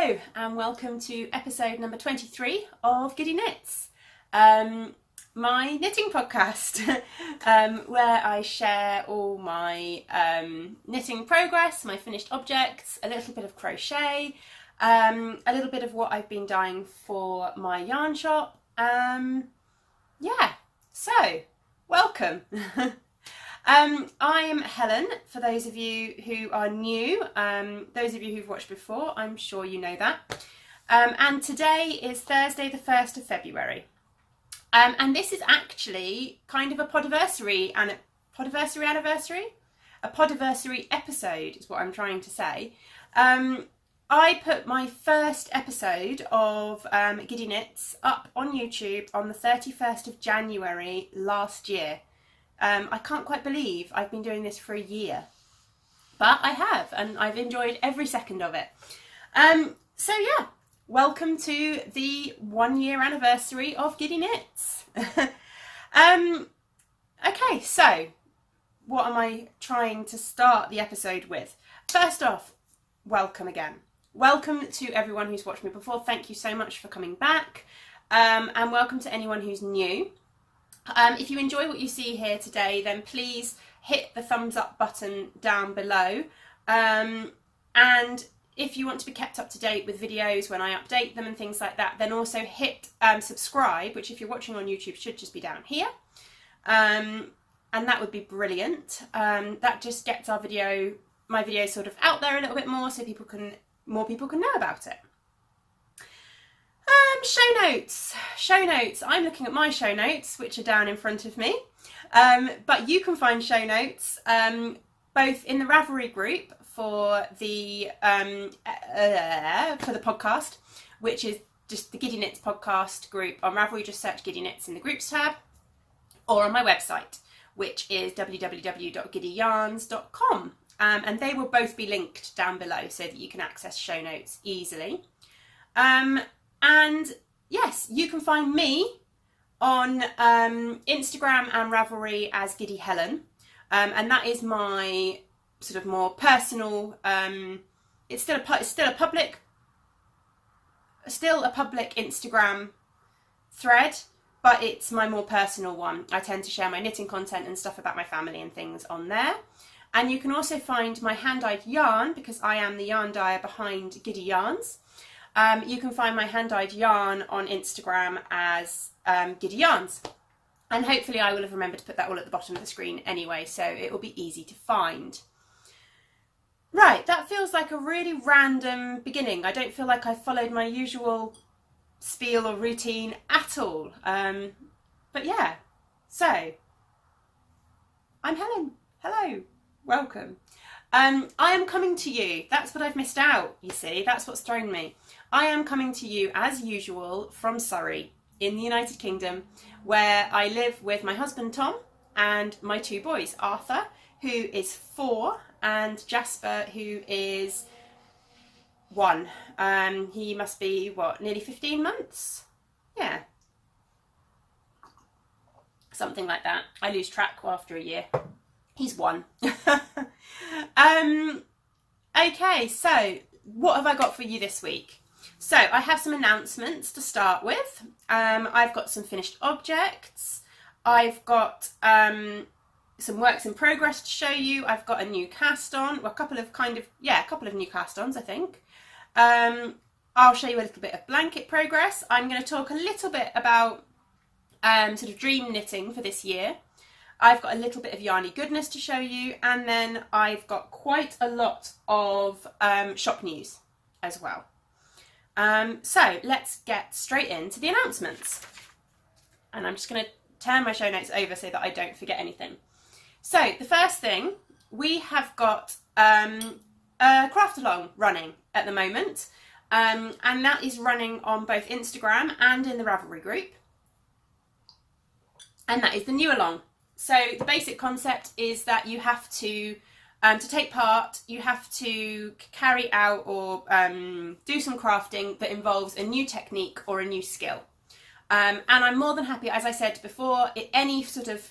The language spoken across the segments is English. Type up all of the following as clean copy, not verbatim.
Hello and welcome to episode number 23 of Giddy Knits, my knitting podcast where I share all my knitting progress, my finished objects, a little bit of crochet, a little bit of what I've been dyeing for my yarn shop. So welcome. I'm Helen, for those of you who are new. Those of you who've watched before, I'm sure you know that. And today is Thursday the 1st of February. And this is actually kind of a podiversary episode is what I'm trying to say. I put my first episode of Giddy Knits up on YouTube on the 31st of January last year. I can't quite believe I've been doing this for a year, but I have, and I've enjoyed every second of it. So yeah, welcome to the 1 year anniversary of Giddy Knits. Okay, so what am I trying to start the episode with? First off, welcome again. Welcome to everyone who's watched me before. Thank you so much for coming back, and welcome to anyone who's new. If you enjoy what you see here today, then please hit the thumbs up button down below. And if you want to be kept up to date with videos when I update them and things like that, then also hit subscribe, which if you're watching on YouTube should just be down here. And that would be brilliant. That just gets my videos sort of out there a little bit more, so more people can know about it. Show notes. I'm looking at my show notes, which are down in front of me. But you can find show notes both in the Ravelry group for the podcast, which is just the Giddy Knits podcast group on Ravelry. Just search Giddy Knits in the groups tab, or on my website, which is www.giddyyarns.com. And they will both be linked down below so that you can access show notes easily. And yes, you can find me on Instagram and Ravelry as Giddy Helen, and that is my sort of more personal. It's still a public Instagram thread, but it's my more personal one. I tend to share my knitting content and stuff about my family and things on there. And you can also find my hand-dyed yarn, because I am the yarn dyer behind Giddy Yarns. You can find my hand-dyed yarn on Instagram as Giddy Yarns. And hopefully I will have remembered to put that all at the bottom of the screen anyway, so it will be easy to find. Right, that feels like a really random beginning. I don't feel like I followed my usual spiel or routine at all. But yeah, so I'm Helen. Hello, welcome. I am coming to you. That's what I've missed out, you see. That's what's thrown me. I am coming to you, as usual, from Surrey, in the United Kingdom, where I live with my husband, Tom, and my two boys, Arthur, who is 4, and Jasper, who is 1. He must be, nearly 15 months? Yeah. Something like that. I lose track after a year. He's 1. Okay, so what have I got for you this week? So I have some announcements to start with. I've got some finished objects. I've got some works in progress to show you. I've got a new cast-on, a couple of new cast-ons, I think. I'll show you a little bit of blanket progress. I'm going to talk a little bit about sort of dream knitting for this year. I've got a little bit of yarny goodness to show you, and then I've got quite a lot of shop news as well. So let's get straight into the announcements. And I'm just going to turn my show notes over so that I don't forget anything. So the first thing, we have got a craft along running at the moment, and that is running on both Instagram and in the Ravelry group. And that is the new along. So the basic concept is that you have to take part, you have to carry out or do some crafting that involves a new technique or a new skill. And I'm more than happy, as I said before, any sort of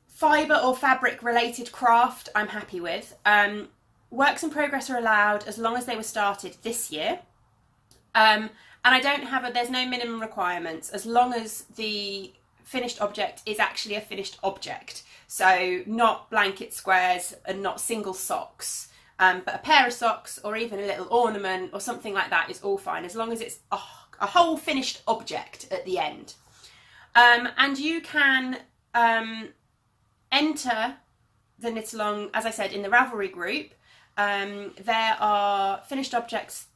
fibre or fabric related craft I'm happy with. Works in progress are allowed as long as they were started this year. And I don't have there's no minimum requirements as long as the finished object is actually a finished object. So not blanket squares and not single socks, but a pair of socks or even a little ornament or something like that is all fine, as long as it's a whole finished object at the end. And you can enter the knit along, as I said, in the Ravelry group. There are finished objects.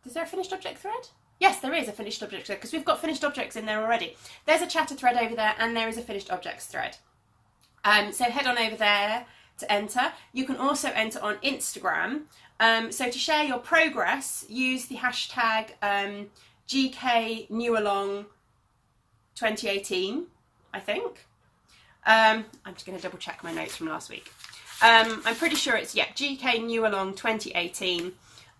Is there a finished object thread? Yes, there is a finished object thread, because we've got finished objects in there already. There's a chatter thread over there, and there is a finished objects thread. So head on over there to enter. You can also enter on Instagram. So to share your progress, use the hashtag GKNewAlong2018, I think. I'm just going to double check my notes from last week. I'm pretty sure it's, yeah, GKNewAlong2018.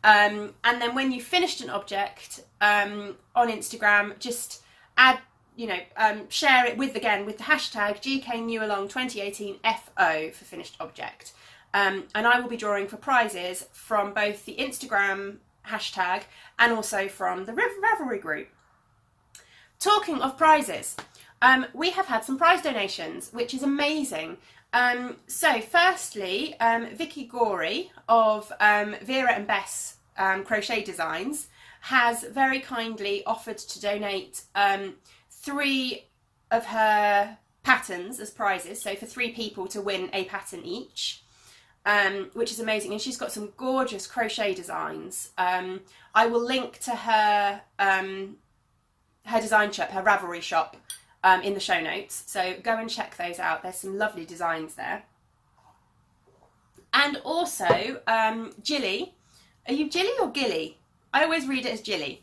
And then when you've finished an object on Instagram, just add, share it with the hashtag GKNewAlong2018FO for finished object. And I will be drawing for prizes from both the Instagram hashtag and also from the Ravelry group. Talking of prizes, we have had some prize donations, which is amazing. So firstly, Vicky Gorey of Vera and Bess Crochet Designs has very kindly offered to donate 3 of her patterns as prizes, so for 3 people to win a pattern each, which is amazing. And she's got some gorgeous crochet designs. I will link to her design shop, her Ravelry shop, in the show notes, so go and check those out. There's some lovely designs there. And also Jilly, are you Jilly or Gilly? I always read it as Jilly,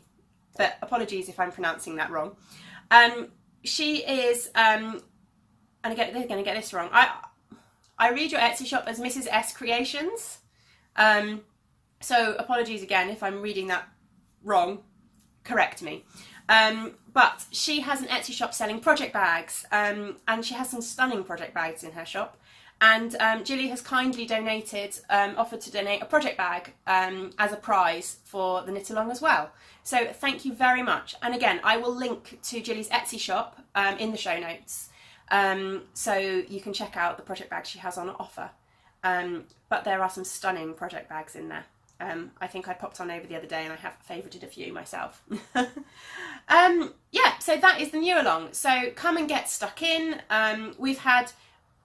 but apologies if I'm pronouncing that wrong. She is and again, they're going to get this wrong. I read your Etsy shop as Mrs. S Creations, so apologies again if I'm reading that wrong, correct me. But she has an Etsy shop selling project bags, and she has some stunning project bags in her shop. And Jilly has kindly donated, offered to donate a project bag as a prize for the knit along as well. So thank you very much. And again, I will link to Jilly's Etsy shop in the show notes, so you can check out the project bags she has on offer. But there are some stunning project bags in there. I think I popped on over the other day and I have favourited a few myself. Yeah, so that is the new along. So come and get stuck in. We've had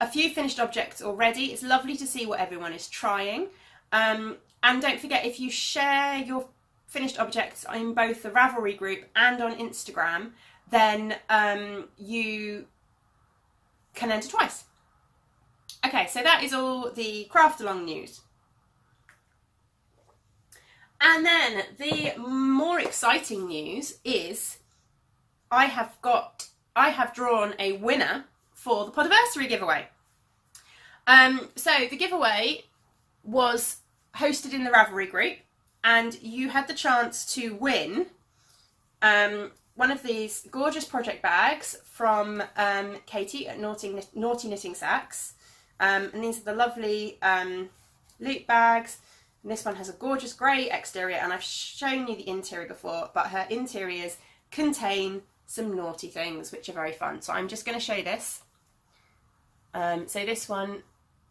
a few finished objects already. It's lovely to see what everyone is trying. And don't forget, if you share your finished objects in both the Ravelry group and on Instagram, then you can enter twice. Okay, so that is all the craft along news. And then the more exciting news is I have drawn a winner for the podiversary giveaway. So the giveaway was hosted in the Ravelry group, and you had the chance to win one of these gorgeous project bags from Katie at Naughty Knitting Sacks. And these are the lovely loot bags. And this one has a gorgeous grey exterior, and I've shown you the interior before, but her interiors contain some naughty things which are very fun. So I'm just going to show you this. So this one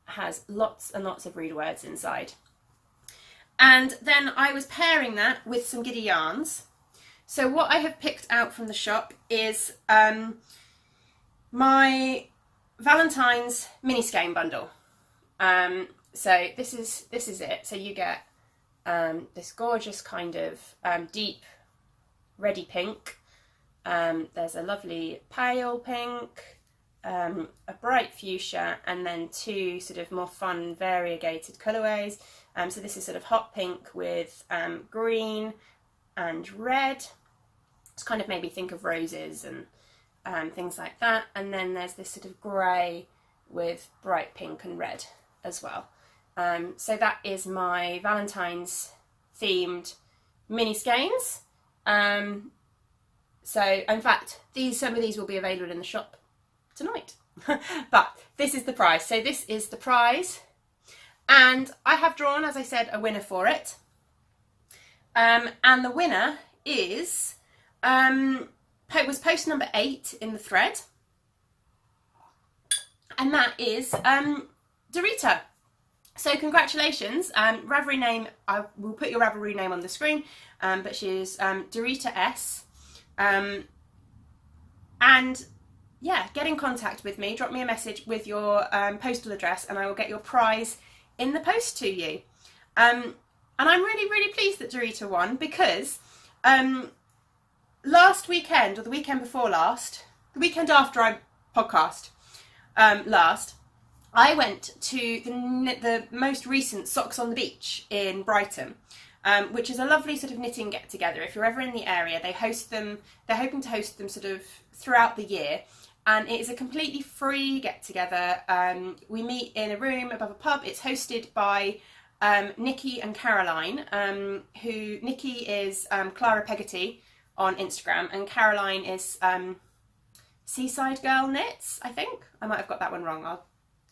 has lots and lots of read words inside. And then I was pairing that with some Giddy yarns. So what I have picked out from the shop is my Valentine's mini skein bundle. So this is it. So you get this gorgeous kind of deep reddy pink. There's a lovely pale pink, a bright fuchsia, and then 2 sort of more fun variegated colourways. So this is sort of hot pink with green and red. It's kind of made me think of roses and things like that. And then there's this sort of grey with bright pink and red as well. So that is my Valentine's themed mini skeins. So in fact, some of these will be available in the shop tonight. But this is the prize. So this is the prize, and I have drawn, as I said, a winner for it. And the winner is was post number 8 in the thread, and that is Dorita. So congratulations, Ravelry name, I will put your Ravelry name on the screen, but she's Dorita S. And yeah, get in contact with me, drop me a message with your postal address, and I will get your prize in the post to you. And I'm really, really pleased that Dorita won, because last weekend, or the weekend before last, the weekend after I podcast last, I went to the most recent Socks on the Beach in Brighton, which is a lovely sort of knitting get together. If you're ever in the area, they host them. They're hoping to host them sort of throughout the year, and it is a completely free get together. We meet in a room above a pub. It's hosted by Nikki and Caroline. Nikki is Clara Peggotty on Instagram, and Caroline is Seaside Girl Knits. I think I might have got that one wrong. I'll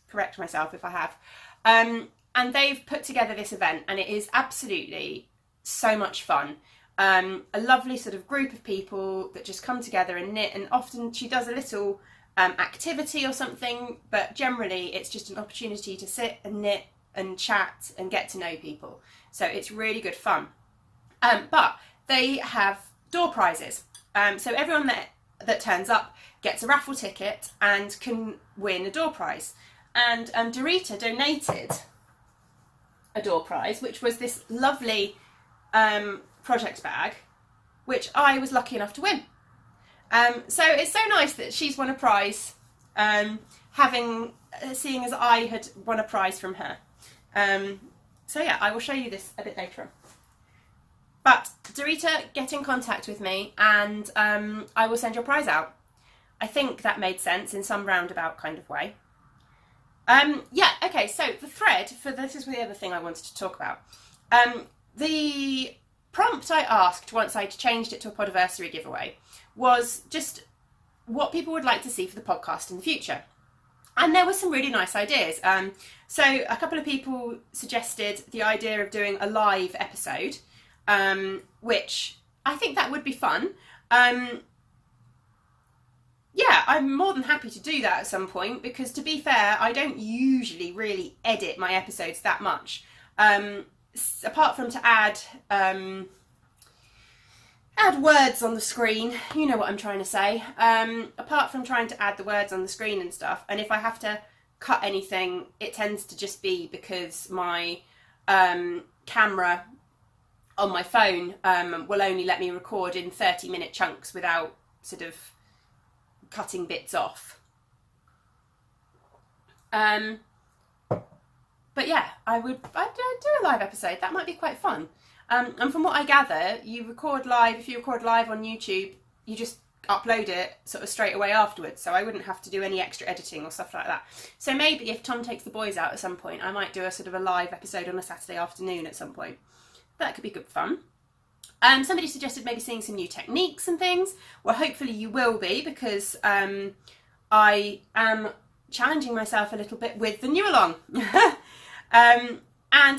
correct myself if I have. And they've put together this event, and it is absolutely so much fun. A lovely sort of group of people that just come together and knit, and often she does a little activity or something, but generally it's just an opportunity to sit and knit and chat and get to know people. So it's really good fun. But they have door prizes. So everyone that turns up gets a raffle ticket and can win a door prize. And Dorita donated a door prize, which was this lovely project bag, which I was lucky enough to win. So it's so nice that she's won a prize, seeing as I had won a prize from her. So yeah, I will show you this a bit later on. But Dorita, get in contact with me, and I will send your prize out. I think that made sense in some roundabout kind of way. Yeah, okay, so the thread for this is the other thing I wanted to talk about. The prompt I asked once I'd changed it to a podiversary giveaway was just what people would like to see for the podcast in the future. And there were some really nice ideas. So a couple of people suggested the idea of doing a live episode, which I think that would be fun. Yeah, I'm more than happy to do that at some point, because to be fair, I don't usually really edit my episodes that much. Apart from to add words on the screen, you know what I'm trying to say. Apart from trying to add the words on the screen and stuff, and if I have to cut anything, it tends to just be because my camera on my phone will only let me record in 30-minute chunks without sort of cutting bits off. But yeah, I'd do a live episode. That might be quite fun. And from what I gather, if you record live on YouTube, you just upload it sort of straight away afterwards, so I wouldn't have to do any extra editing or stuff like that. So maybe if Tom takes the boys out at some point, I might do a sort of a live episode on a Saturday afternoon at some point. That could be good fun. Somebody suggested maybe seeing some new techniques and things. Well, hopefully you will be, because I am challenging myself a little bit with the new along. And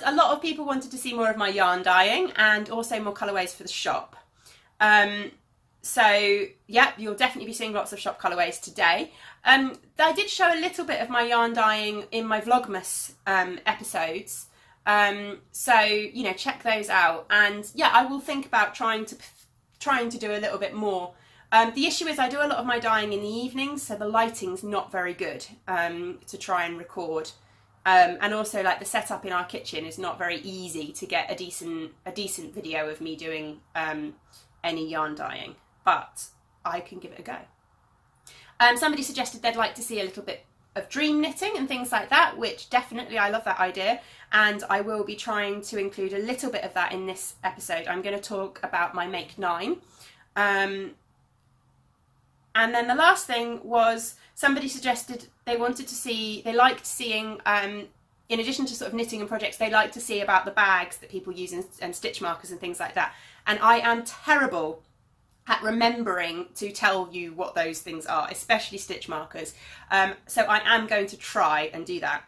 a lot of people wanted to see more of my yarn dyeing, and also more colourways for the shop. So yeah, you'll definitely be seeing lots of shop colourways today. I did show a little bit of my yarn dyeing in my Vlogmas episodes. So, you know, check those out, and yeah, I will think about trying to do a little bit more. The issue is I do a lot of my dyeing in the evenings, so the lighting's not very good to try and record, and also like the setup in our kitchen is not very easy to get a decent video of me doing any yarn dyeing, but I can give it a go. Somebody suggested they'd like to see a little bit of dream knitting and things like that, which definitely I love that idea, and I will be trying to include a little bit of that in this episode. I'm going to talk about my Make 9. And then the last thing was somebody suggested they liked seeing, in addition to sort of knitting and projects, they like to see about the bags that people use and stitch markers and things like that. And I am terrible at remembering to tell you what those things are, especially stitch markers. So I am going to try and do that.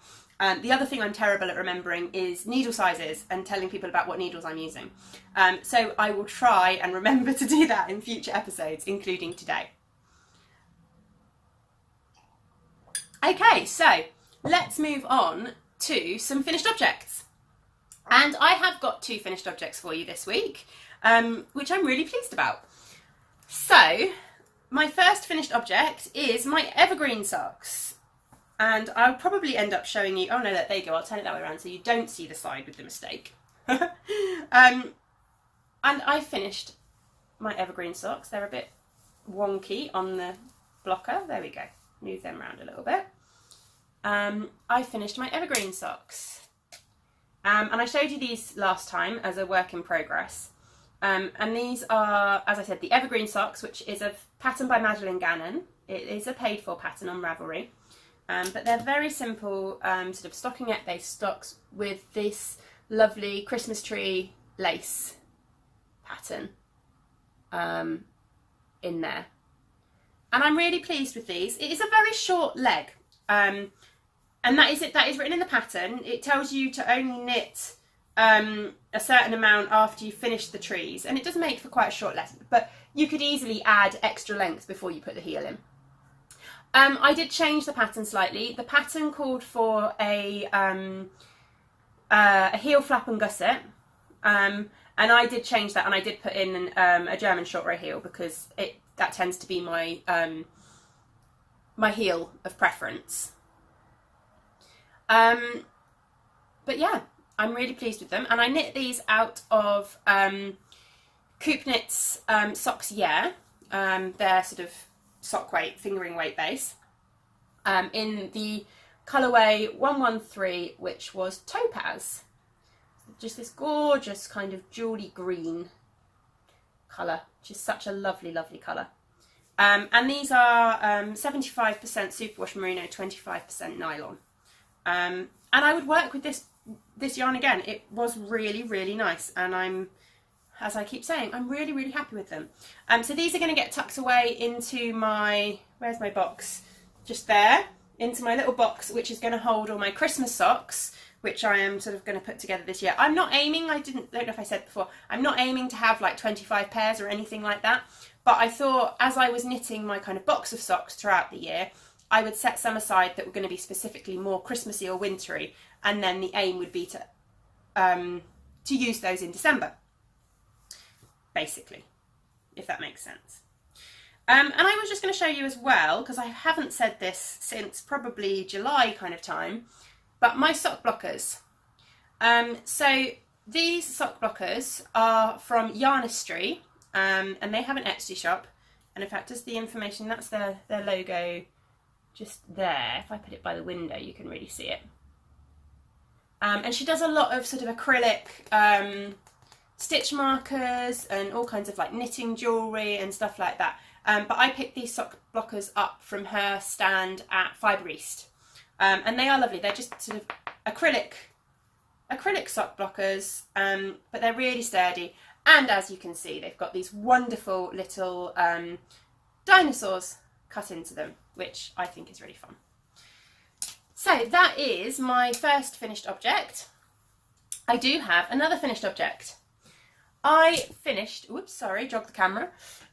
The other thing I'm terrible at remembering is needle sizes and telling people about what needles I'm using. So I will try and remember to do that in future episodes, including today. Okay, so let's move on to some finished objects. And I have got 2 finished objects for you this week, which I'm really pleased about. So my first finished object is my evergreen socks. And I'll probably end up showing you, oh no, there you go, I'll turn it that way around so you don't see the side with the mistake. And I finished my evergreen socks. They're a bit wonky on the blocker. There we go. Move them around a little bit. I finished my evergreen socks. And I showed you these last time as a work in progress. And these are, as I said, the evergreen socks, which is a pattern by Madeline Gannon. It is a paid for pattern on Ravelry. But they're very simple sort of stockinette-based stocks with this lovely Christmas tree lace pattern in there. And I'm really pleased with these. It is a very short leg. And that is it. That is written in the pattern. It tells you to only knit a certain amount after you finish the trees. And it does make for quite a short lesson. But you could easily add extra length before you put the heel in. I did change the pattern slightly. The pattern called for a heel flap and gusset, and I did change that, and I did put in a German short row heel because that tends to be my my heel of preference. But yeah, I'm really pleased with them, and I knit these out of Coop Knits Socks Yeah. They're sort of sock weight, fingering weight base, in the colourway 113, which was Topaz. Just this gorgeous kind of jewelry green colour, which is such a lovely, lovely colour. And these are 75% superwash merino, 25% nylon. And I would work with this yarn again. It was really, really nice, and I'm, as I keep saying, I'm really, really happy with them. So these are going to get tucked away into my, where's my box? Just there, into my little box, which is going to hold all my Christmas socks, which I am sort of going to put together this year. I'm not aiming, don't know if I said before, I'm not aiming to have like 25 pairs or anything like that. But I thought as I was knitting my kind of box of socks throughout the year, I would set some aside that were going to be specifically more Christmassy or wintry. And then the aim would be to use those in December, basically, if that makes sense. And I was just going to show you as well, because I haven't said this since probably July kind of time, but my sock blockers. So these sock blockers are from Yarnistry, and they have an Etsy shop. And in fact, just the information, that's their logo just there. If I put it by the window, you can really see it. And she does a lot of sort of acrylic stitch markers and all kinds of like knitting jewellery and stuff like that. But I picked these sock blockers up from her stand at Fibre East. And they are lovely. They're just sort of acrylic sock blockers, but they're really sturdy. And as you can see, they've got these wonderful little dinosaurs cut into them, which I think is really fun. So that is my first finished object. I do have another finished object. I finished, whoops, sorry, jogged the camera.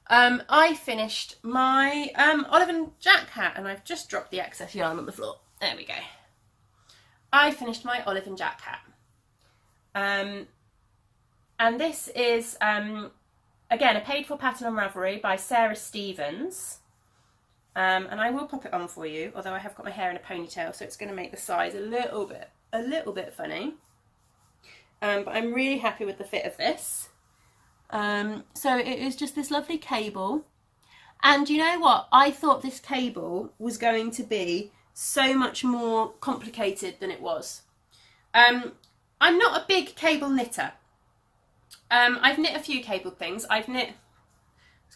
I finished my Olive and Jack hat, and I've just dropped the excess yarn on the floor. There we go. I finished my Olive and Jack hat. And this is, again, a paid for pattern on Ravelry by Sarah Stevens. And I will pop it on for you, although I have got my hair in a ponytail, so it's going to make the size a little bit funny. But I'm really happy with the fit of this. So it is just this lovely cable. And you know what? I thought this cable was going to be so much more complicated than it was. I'm not a big cable knitter. I've knit a few cabled things. I was going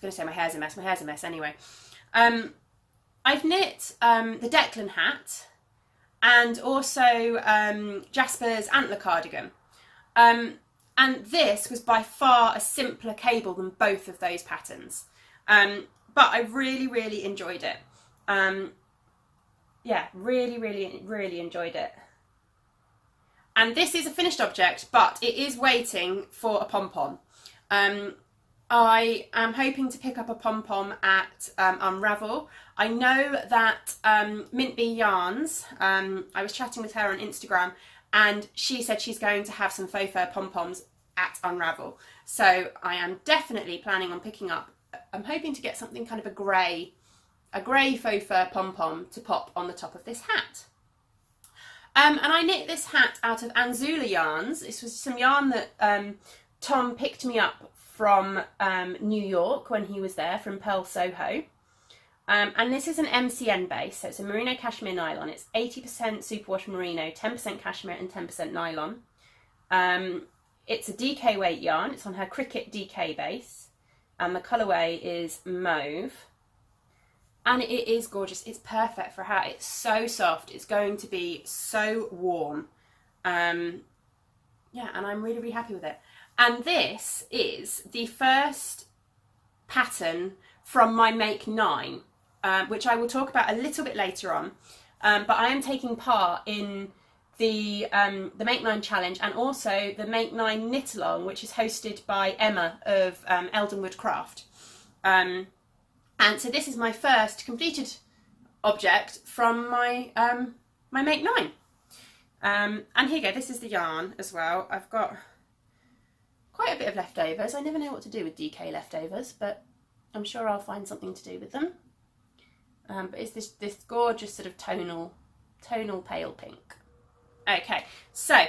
to say my hair's a mess anyway. I've knit the Declan hat and also Jasper's antler cardigan. And this was by far a simpler cable than both of those patterns. But I really, really enjoyed it. Yeah, really, really, really enjoyed it. And this is a finished object, but it is waiting for a pom-pom. I am hoping to pick up a pom-pom at Unravel. I know that Mint Bee Yarns, I was chatting with her on Instagram, and she said she's going to have some faux fur pom-poms at Unravel. So I am definitely planning on picking up, I'm hoping to get something kind of a grey faux fur pom-pom to pop on the top of this hat. And I knit this hat out of Anzula yarns. This was some yarn that Tom picked me up from New York when he was there, from Pearl Soho. And this is an MCN base, so it's a merino cashmere nylon. It's 80% superwash merino, 10% cashmere and 10% nylon. It's a DK weight yarn. It's on her Cricket DK base, and the colourway is mauve. And it is gorgeous. It's perfect for a hat. It's so soft. It's going to be so warm. Yeah, and I'm really, really happy with it. And this is the first pattern from my Make 9, which I will talk about a little bit later on. But I am taking part in the Make 9 challenge, and also the Make 9 knit along, which is hosted by Emma of Eldenwood Craft. And so this is my first completed object from my my Make 9. And here you go, this is the yarn as well. I've got quite a bit of leftovers. I never know what to do with DK leftovers, but I'm sure I'll find something to do with them. But it's this gorgeous sort of tonal pale pink. Okay, so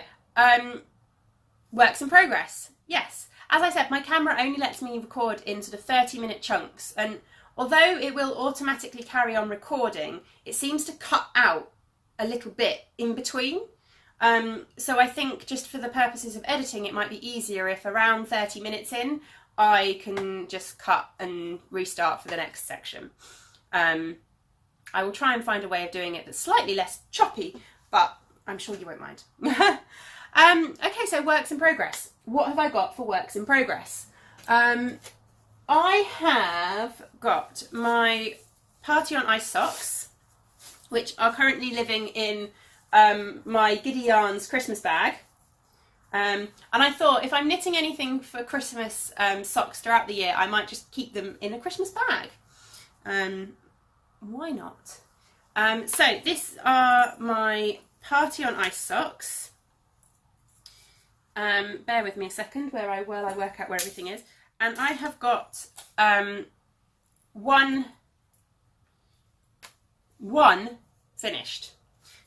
works in progress. Yes, as I said, my camera only lets me record in sort of 30-minute chunks, and although it will automatically carry on recording, it seems to cut out a little bit in between. So I think just for the purposes of editing, it might be easier if around 30 minutes in, I can just cut and restart for the next section. I will try and find a way of doing it that's slightly less choppy, but I'm sure you won't mind. Okay, so works in progress. What have I got for works in progress? I have got my Party on Ice socks, which are currently living in my Giddy Yarns Christmas bag. And I thought if I'm knitting anything for Christmas socks throughout the year, I might just keep them in a Christmas bag. Why not? So this are my Party on Ice socks. Bear with me a second while I work out where everything is. And I have got one finished.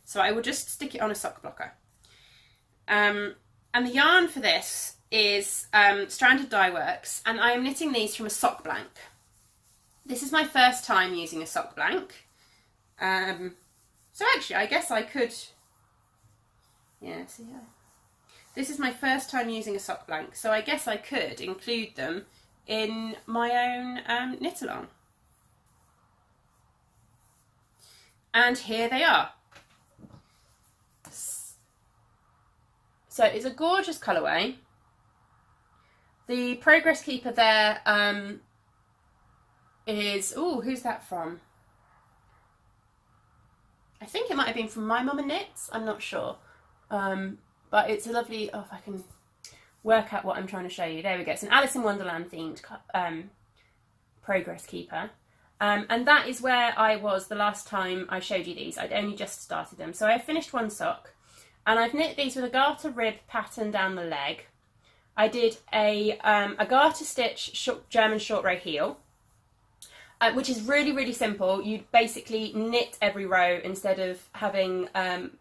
So I will just stick it on a sock blocker. And the yarn for this is Stranded Dye Works, and I am knitting these from a sock blank. This is my first time using a sock blank. So actually, I guess I could... Yeah, see how... This is my first time using a sock blank, so I guess I could include them in my own knit along. And here they are. So it's a gorgeous colourway. The Progress Keeper there is, oh, who's that from? I think it might have been from My Mum and Knits, I'm not sure. But it's a lovely, oh, if I can work out what I'm trying to show you. There we go. It's an Alice in Wonderland themed Progress Keeper. And that is where I was the last time I showed you these. I'd only just started them. So I finished one sock, and I've knit these with a garter rib pattern down the leg. I did a garter stitch German short row heel, which is really, really simple. You basically knit every row instead of having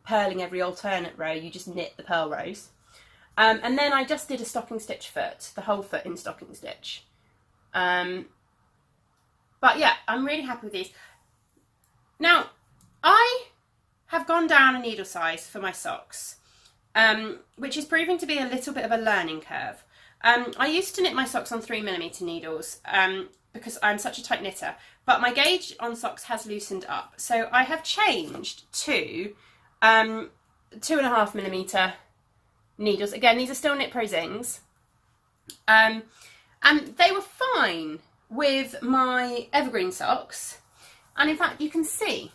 purling every alternate row. You just knit the purl rows. And then I just did a stocking stitch foot, the whole foot in stocking stitch. But yeah, I'm really happy with these. Now, I have gone down a needle size for my socks, which is proving to be a little bit of a learning curve. I used to knit my socks on 3mm needles because I'm such a tight knitter, but my gauge on socks has loosened up. So I have changed to 2.5mm needles. Again, these are still Knit Pro Zings. And they were fine with my evergreen socks. And in fact, you can see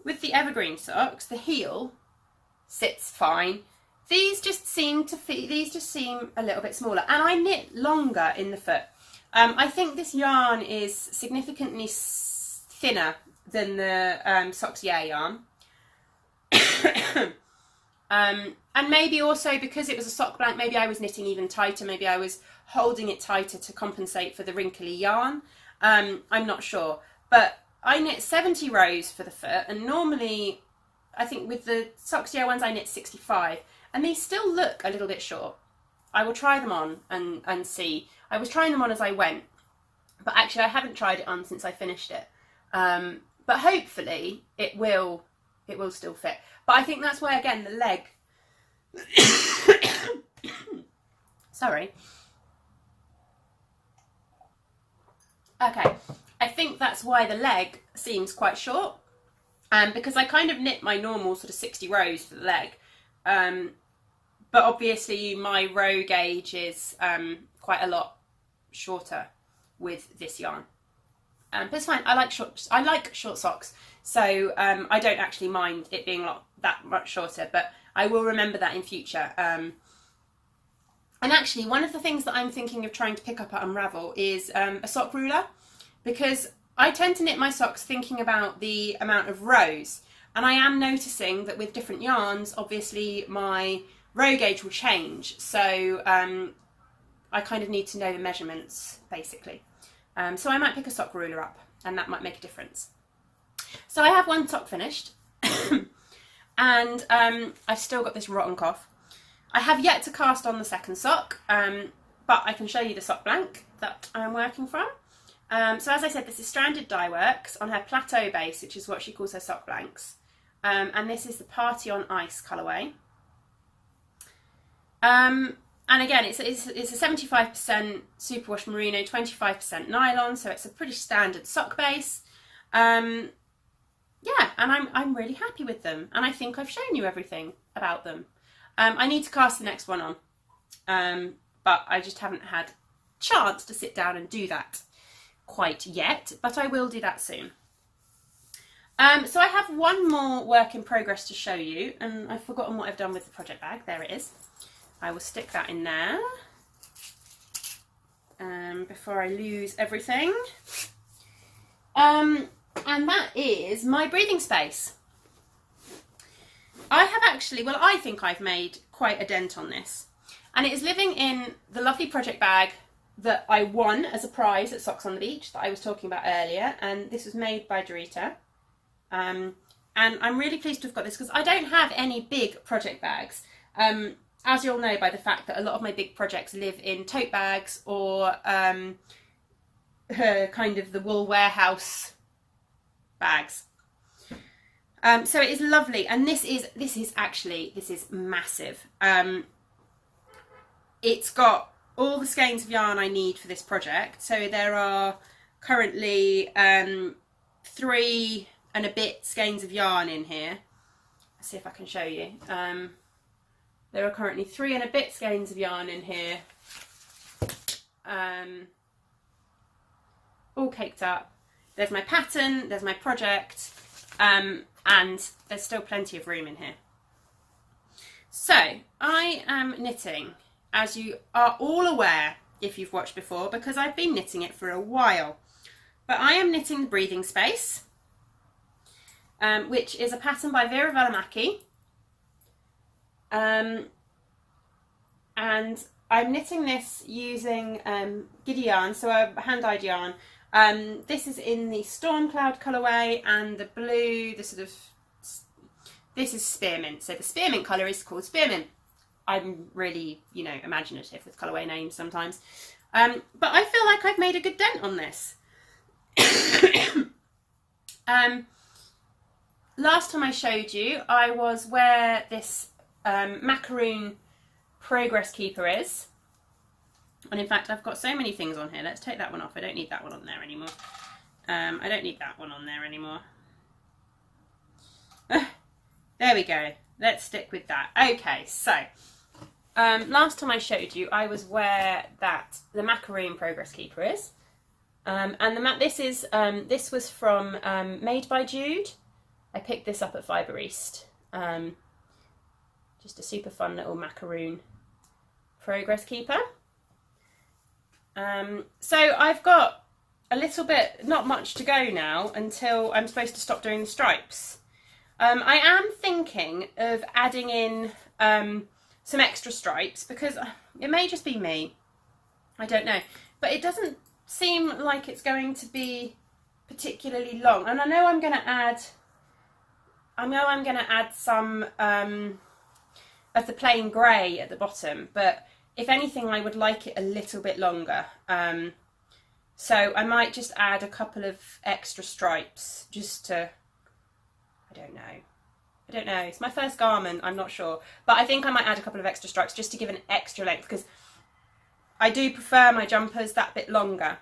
with the evergreen socks, the heel sits fine. These just seem a little bit smaller, and I knit longer in the foot. I think this yarn is significantly thinner than the Socks Yeah yarn. And maybe also because it was a sock blank, maybe I was knitting even tighter, maybe I was holding it tighter to compensate for the wrinkly yarn. I'm not sure, but I knit 70 rows for the foot, and normally I think with the Socks Yeah ones I knit 65, and they still look a little bit short. I will try them on and see. I was trying them on as I went, but actually I haven't tried it on since I finished it. But hopefully it will still fit. But I think that's why, again, the leg sorry. Okay, I think that's why the leg seems quite short, because I kind of knit my normal sort of 60 rows for the leg, but obviously my row gauge is quite a lot shorter with this yarn. But it's fine. I like short socks, so I don't actually mind it being that much shorter, but I will remember that in future. And actually, one of the things that I'm thinking of trying to pick up at Unravel is a sock ruler, because I tend to knit my socks thinking about the amount of rows, and I am noticing that with different yarns, obviously my row gauge will change, so I kind of need to know the measurements, basically. So I might pick a sock ruler up, and that might make a difference. So I have one sock finished, and I've still got this rotten cough. I have yet to cast on the second sock, but I can show you the sock blank that I'm working from. So as I said, this is Stranded Dye Works on her plateau base, which is what she calls her sock blanks. And this is the Party on Ice colourway. And again, it's a 75% superwash merino, 25% nylon, so it's a pretty standard sock base. Yeah, and I'm really happy with them, and I think I've shown you everything about them. I need to cast the next one on, but I just haven't had chance to sit down and do that quite yet, but I will do that soon. So I have one more work in progress to show you, and I've forgotten what I've done with the project bag. There it is. I will stick that in there before I lose everything. And that is my breathing space. I have actually, well, I think I've made quite a dent on this. And it is living in the lovely project bag that I won as a prize at Socks on the Beach that I was talking about earlier. And this was made by Dorita. And I'm really pleased to have got this because I don't have any big project bags. As you'll know by the fact that a lot of my big projects live in tote bags or kind of the wool warehouse bags. So it is lovely, and this is massive. It's got all the skeins of yarn I need for this project. So there are currently 3 and a bit skeins of yarn in here. Let's see if I can show you. There are currently 3 and a bit skeins of yarn in here, all caked up. There's my pattern, there's my project, and there's still plenty of room in here. So I am knitting, as you are all aware if you've watched before, because I've been knitting it for a while, but I am knitting the breathing space, which is a pattern by Vera Valimaki. And I'm knitting this using Giddy yarn, so a hand-dyed yarn. This is in the Storm Cloud colourway, and the blue, this is spearmint. So the spearmint colour is called spearmint. I'm really, imaginative with colourway names sometimes. But I feel like I've made a good dent on this. Last time I showed you, I was where this macaroon progress keeper is. And in fact, I've got so many things on here. Let's take that one off. I don't need that one on there anymore. I don't need that one on there anymore. There we go. Let's stick with that. Okay, so last time I showed you, I was where the macaroon progress keeper is. And this was from Made by Jude. I picked this up at Fibre East. Just a super fun little macaroon progress keeper. So I've got a little bit, not much to go now until I'm supposed to stop doing the stripes. I am thinking of adding in some extra stripes because it may just be me, I don't know, but it doesn't seem like it's going to be particularly long. And I know I'm going to add some of the plain grey at the bottom, but if anything I would like it a little bit longer. So I might just add a couple of extra stripes just to, I don't know, it's my first garment, I'm not sure, but I think I might add a couple of extra stripes just to give an extra length, because I do prefer my jumpers that bit longer,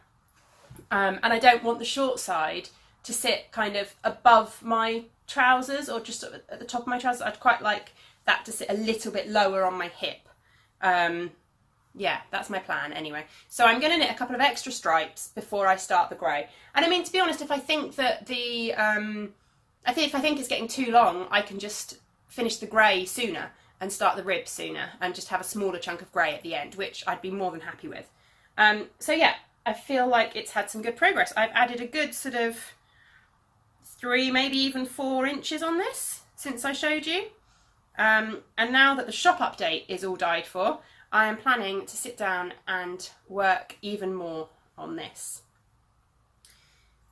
and I don't want the short side to sit kind of above my trousers or just at the top of my trousers. I'd quite like that to sit a little bit lower on my hip. Yeah, that's my plan anyway. So I'm going to knit a couple of extra stripes before I start the grey. And I mean, to be honest, if I think that if I think it's getting too long, I can just finish the grey sooner and start the ribs sooner and just have a smaller chunk of grey at the end, which I'd be more than happy with. So yeah, I feel like it's had some good progress. I've added a good sort of 3, maybe even 4 inches on this since I showed you. And now that the shop update is all dyed for, I am planning to sit down and work even more on this.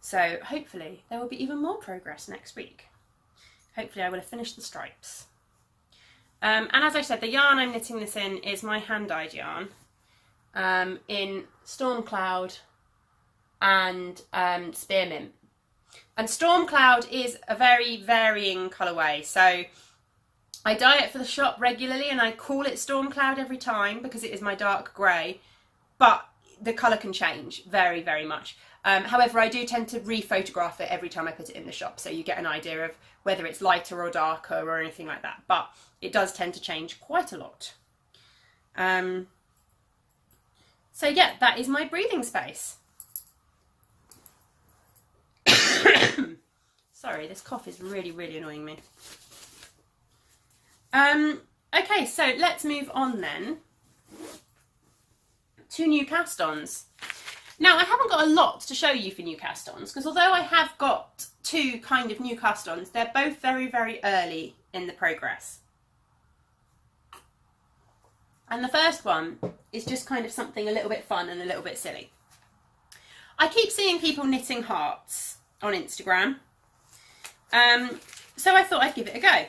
So hopefully there will be even more progress next week. Hopefully I will have finished the stripes. And as I said, the yarn I'm knitting this in is my hand-dyed yarn in Storm Cloud and Spearmint. And Storm Cloud is a very varying colourway, so I dye it for the shop regularly and I call it Storm Cloud every time because it is my dark grey, but the colour can change very, very much. However, I do tend to re-photograph it every time I put it in the shop, so you get an idea of whether it's lighter or darker or anything like that, but it does tend to change quite a lot. So yeah, that is my breathing space. Sorry, this cough is really, really annoying me. Okay, so let's move on then to new cast-ons. Now, I haven't got a lot to show you for new cast-ons, because although I have got 2 kind of new cast-ons, they're both very, very early in the progress. And the first one is just kind of something a little bit fun and a little bit silly. I keep seeing people knitting hearts on Instagram, so I thought I'd give it a go.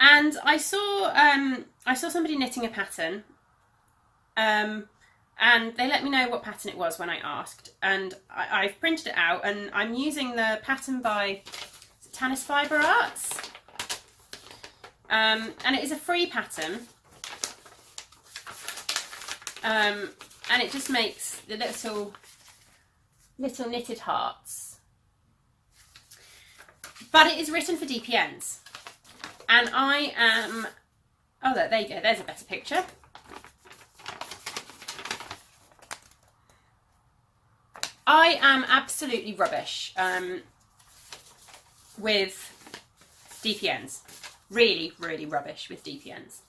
And I saw somebody knitting a pattern, and they let me know what pattern it was when I asked, and I've printed it out, and I'm using the pattern by Tannis Fibre Arts, and it is a free pattern, and it just makes the little knitted hearts, but it is written for DPNs. And I am, oh look, there you go, there's a better picture. I am absolutely rubbish with DPNs. Really, really rubbish with DPNs.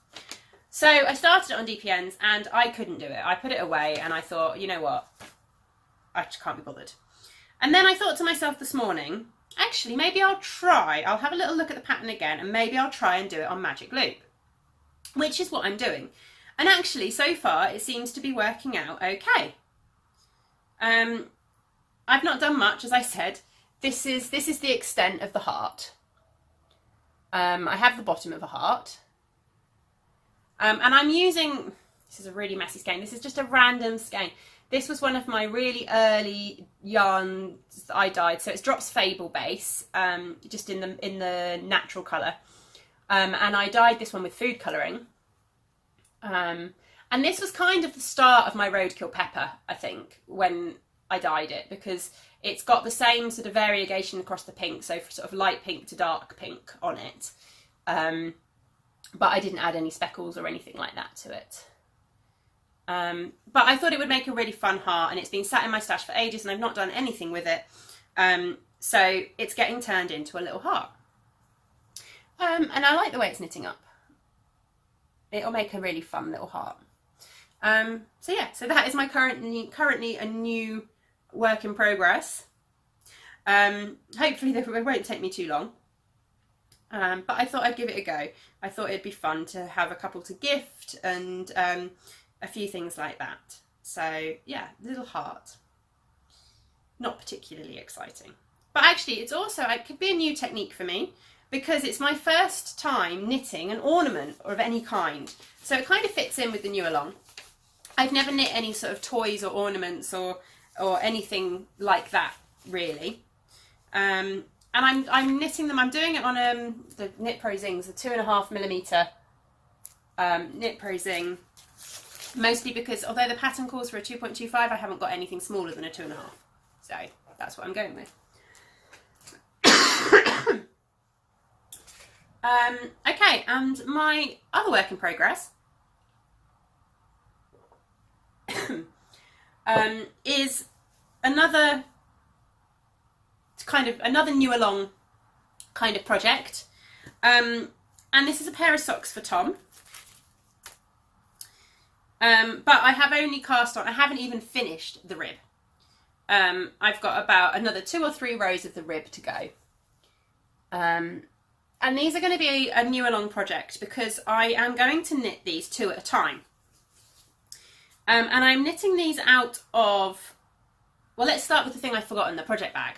So I started it on DPNs and I couldn't do it. I put it away and I thought, you know what, I just can't be bothered. And then I thought to myself this morning, actually, maybe I'll have a little look at the pattern again and maybe I'll try and do it on Magic Loop, which is what I'm doing. And actually, so far, it seems to be working out okay. I've not done much, as I said. This is the extent of the heart. I have the bottom of a heart. And I'm using, this is a really messy skein. This is just a random skein. This was one of my really early yarns that I dyed. So it's Drops Fable base, just in the natural colour. And I dyed this one with food colouring. And this was kind of the start of my Roadkill Pepper, I think, when I dyed it, because it's got the same sort of variegation across the pink, so sort of light pink to dark pink on it. But I didn't add any speckles or anything like that to it. But I thought it would make a really fun heart, and it's been sat in my stash for ages and I've not done anything with it. So it's getting turned into a little heart. And I like the way it's knitting up. It'll make a really fun little heart. So yeah, so that is my currently a new work in progress. Hopefully it won't take me too long. But I thought I'd give it a go. I thought it'd be fun to have a couple to gift and a few things like that. So yeah, little heart. Not particularly exciting. But actually it could be a new technique for me because it's my first time knitting an ornament or of any kind. So it kind of fits in with the new along. I've never knit any sort of toys or ornaments or anything like that really. And I'm knitting them. I'm doing it on the Knit Pro Zings, the 2.5mm Knit Pro Zing, mostly because although the pattern calls for a 2.25, I haven't got anything smaller than a 2.5, so that's what I'm going with. Okay, and my other work in progress is another new along kind of project, and this is a pair of socks for Tom, but I have only cast on, I haven't even finished the rib. I've got about another 2 or 3 rows of the rib to go, and these are going to be a new along project because I am going to knit these 2 at a time, and I'm knitting these out of, well, let's start with the thing I've forgotten, the project bag.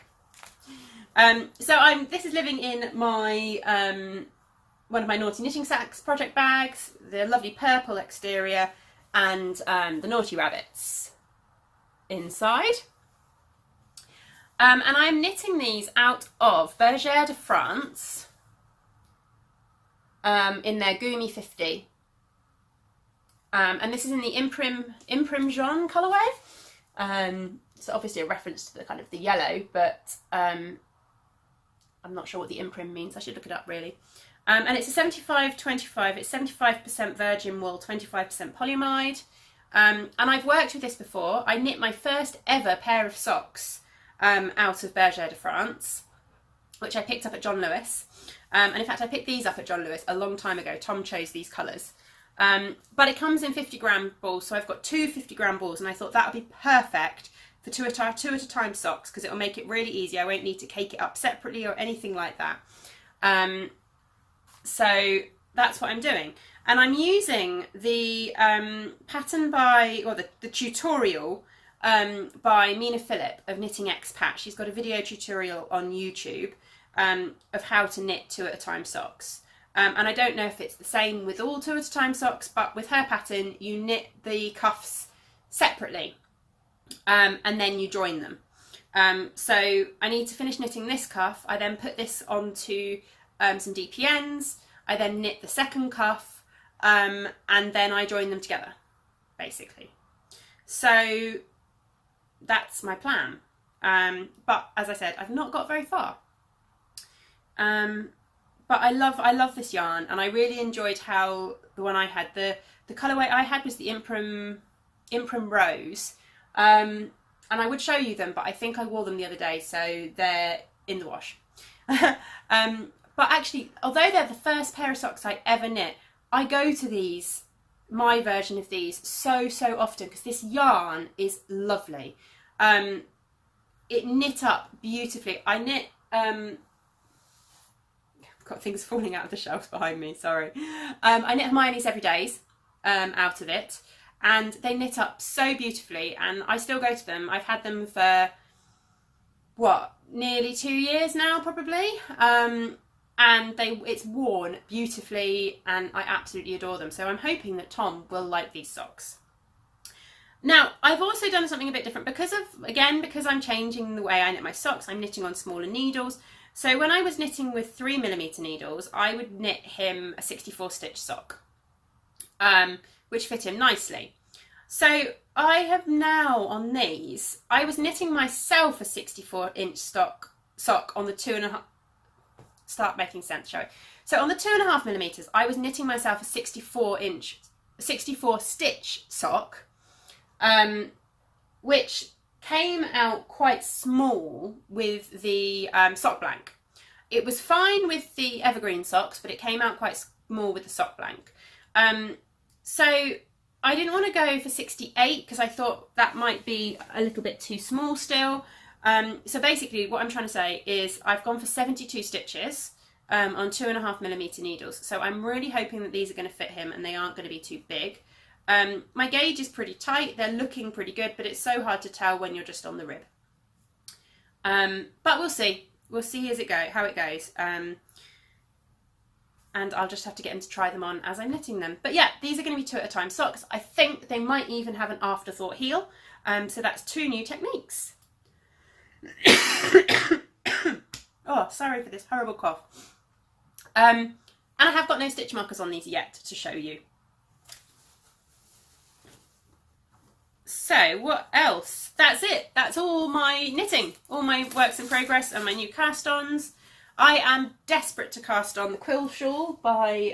So this is living in my one of my Naughty Knitting Sacks project bags, the lovely purple exterior, and the Naughty Rabbits inside. And I'm knitting these out of Bergère de France in their Gumi 50. And this is in the Imprim Jaune colourway. So obviously a reference to the kind of the yellow, but I'm not sure what the imprim means. I should look it up really. And it's a 75-25. It's 75% virgin wool, 25% polyamide. And I've worked with this before. I knit my first ever pair of socks out of Bergère de France, which I picked up at John Lewis. And in fact, I picked these up at John Lewis a long time ago. Tom chose these colours. But it comes in 50-gram balls, so I've got 2 50-gram balls, and I thought that would be perfect for two at a time socks because it will make it really easy. I won't need to cake it up separately or anything like that. So that's what I'm doing. And I'm using the pattern by, or the tutorial by Mina Phillip of Knitting Expat. She's got a video tutorial on YouTube of how to knit 2 at a time socks. And I don't know if it's the same with all 2 at a time socks, but with her pattern, you knit the cuffs separately. And then you join them. So I need to finish knitting this cuff. I then put this onto some DPNs. I then knit the second cuff, and then I join them together, basically. So that's my plan. But as I said, I've not got very far. But I love this yarn, and I really enjoyed how the one I had, the colourway I had was the Imprim Rose. And I would show you them, but I think I wore them the other day, so they're in the wash. But actually, although they're the first pair of socks I ever knit, I go to these, my version of these, so often because this yarn is lovely. It knit up beautifully. I knit, I've got things falling out of the shelves behind me, sorry. I knit Hermione's Everydays out of it. And they knit up so beautifully, and I still go to them. I've had them for, what, nearly 2 years now, probably. And it's worn beautifully, and I absolutely adore them. So I'm hoping that Tom will like these socks. Now, I've also done something a bit different because I'm changing the way I knit my socks. I'm knitting on smaller needles. So when I was knitting with 3mm needles, I would knit him a 64 stitch sock. Which fit him nicely. So I have now on these, I was knitting myself a 64-inch sock on the 2.5, start making sense, shall we? So on the 2.5mm, I was knitting myself a 64 stitch sock, which came out quite small with the sock blank. it was fine with the evergreen socks, but it came out quite small with the sock blank. So I didn't want to go for 68 because I thought that might be a little bit too small still. So basically what I'm trying to say is I've gone for 72 stitches on 2.5mm needles. So I'm really hoping that these are going to fit him and they aren't going to be too big. My gauge is pretty tight, they're looking pretty good, but it's so hard to tell when you're just on the rib. But we'll see how it goes. And I'll just have to get him to try them on as I'm knitting them. But yeah, these are going to be 2 at a time socks. I think they might even have an afterthought heel. So that's 2 new techniques. Oh, sorry for this horrible cough. And I have got no stitch markers on these yet to show you. So what else? That's it. That's all my knitting, all my works in progress and my new cast-ons. I am desperate to cast on the quill shawl by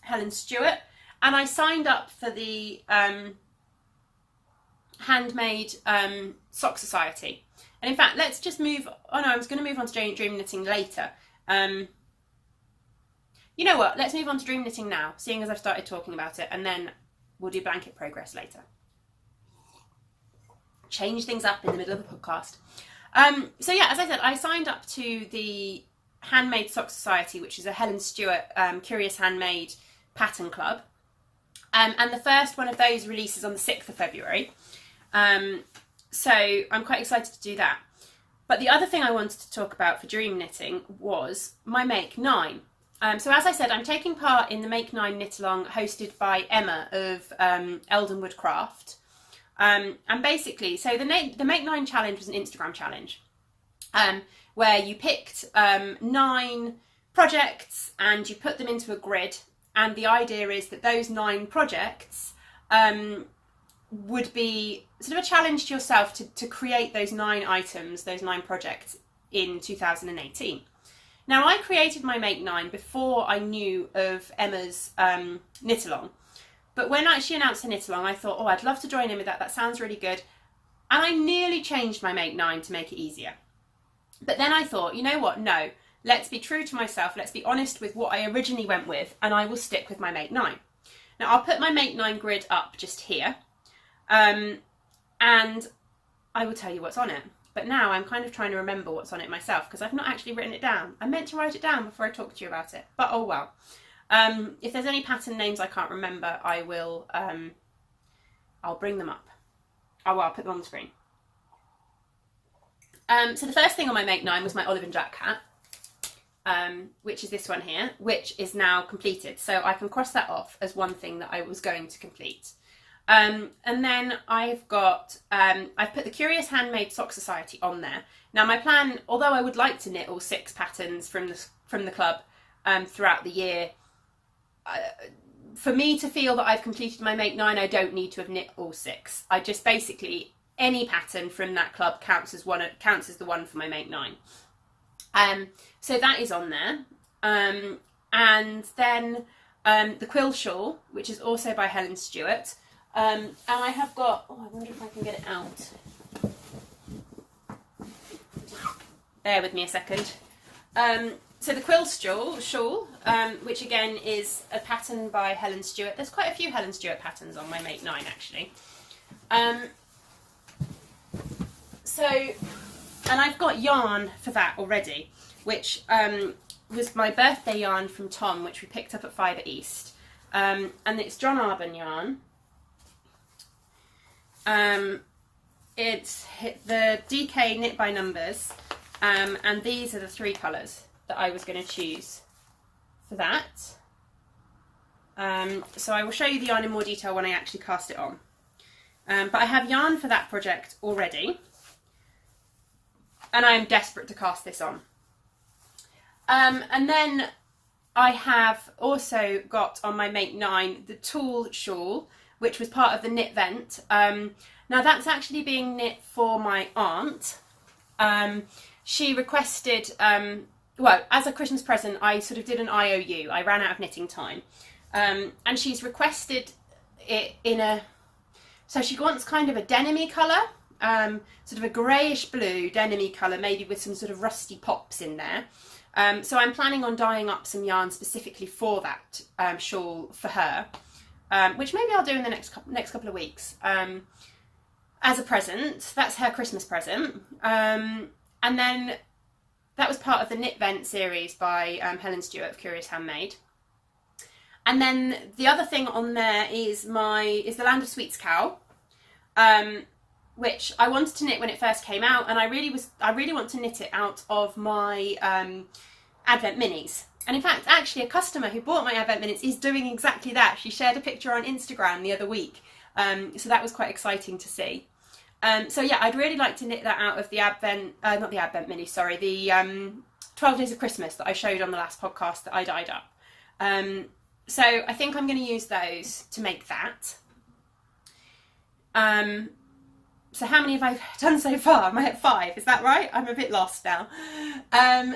Helen Stewart, and I signed up for the handmade sock society. And in fact, let's just move. Oh no, I was going to move on to dream knitting later. You know what? Let's move on to dream knitting now, seeing as I've started talking about it, and then we'll do blanket progress later. Change things up in the middle of the podcast. So yeah, as I said, I signed up to the Handmade Sock Society, which is a Helen Stewart Curious Handmade pattern club. And the first one of those releases on the 6th of February. So I'm quite excited to do that. But the other thing I wanted to talk about for dream knitting was my Make 9. So as I said, I'm taking part in the Make 9 knit along hosted by Emma of Eldenwood Craft. And basically, so the Make 9 challenge was an Instagram challenge where you picked 9 projects and you put them into a grid, and the idea is that those 9 projects would be sort of a challenge to yourself to create those 9 items, those 9 projects in 2018. Now, I created my Make 9 before I knew of Emma's knit along. But when she announced her knit along, I thought, oh, I'd love to join in with that. That sounds really good. And I nearly changed my Make 9 to make it easier. But then I thought, you know what? No, let's be true to myself. Let's be honest with what I originally went with, and I will stick with my Make 9. Now, I'll put my Make 9 grid up just here. And I will tell you what's on it. But now I'm kind of trying to remember what's on it myself because I've not actually written it down. I meant to write it down before I talk to you about it. But oh well. If there's any pattern names I can't remember, I will, I'll bring them up. Oh, well, I'll put them on the screen. So the first thing on my Make 9 was my Olive and Jack hat, which is this one here, which is now completed. So I can cross that off as one thing that I was going to complete. And then I've got, I've put the Curious Handmade Sock Society on there. Now my plan, although I would like to knit all 6 patterns from the club throughout the year, for me to feel that I've completed my Make 9, I don't need to have knit all 6. I just basically, any pattern from that club counts as the one for my Make 9. So that is on there. And then the Quill Shawl, which is also by Helen Stewart. And I have got, oh, I wonder if I can get it out. Bear with me a second. So the Quill Shawl, which again is a pattern by Helen Stewart. There's quite a few Helen Stewart patterns on my Make 9 actually. And I've got yarn for that already, which was my birthday yarn from Tom, which we picked up at Fibre East. And it's John Arbon yarn. It's the DK Knit by Numbers, and these are the 3 colours that I was going to choose for that. So I will show you the yarn in more detail when I actually cast it on. But I have yarn for that project already, and I am desperate to cast this on. And then I have also got on my Make 9 the Tulle Shawl, which was part of the Knit Vent. Now that's actually being knit for my aunt. She requested, well, as a Christmas present, I sort of did an IOU. I ran out of knitting time. And she's requested it in a, so she wants kind of a denim-y colour, sort of a greyish blue denim-y colour, maybe with some sort of rusty pops in there. So I'm planning on dyeing up some yarn specifically for that shawl for her, which maybe I'll do in the next couple of weeks as a present. That's her Christmas present. And then that was part of the Knit Vent series by Helen Stewart of Curious Handmade. And then the other thing on there is the Land of Sweets cowl, which I wanted to knit when it first came out, and I really want to knit it out of my Advent minis. And in fact, actually, a customer who bought my Advent minis is doing exactly that. She shared a picture on Instagram the other week, so that was quite exciting to see. So yeah, I'd really like to knit that out of the not the Advent mini, sorry, the 12 Days of Christmas that I showed on the last podcast that I dyed up. So I think I'm going to use those to make that. So how many have I done so far? Am I at 5? Is that right? I'm a bit lost now.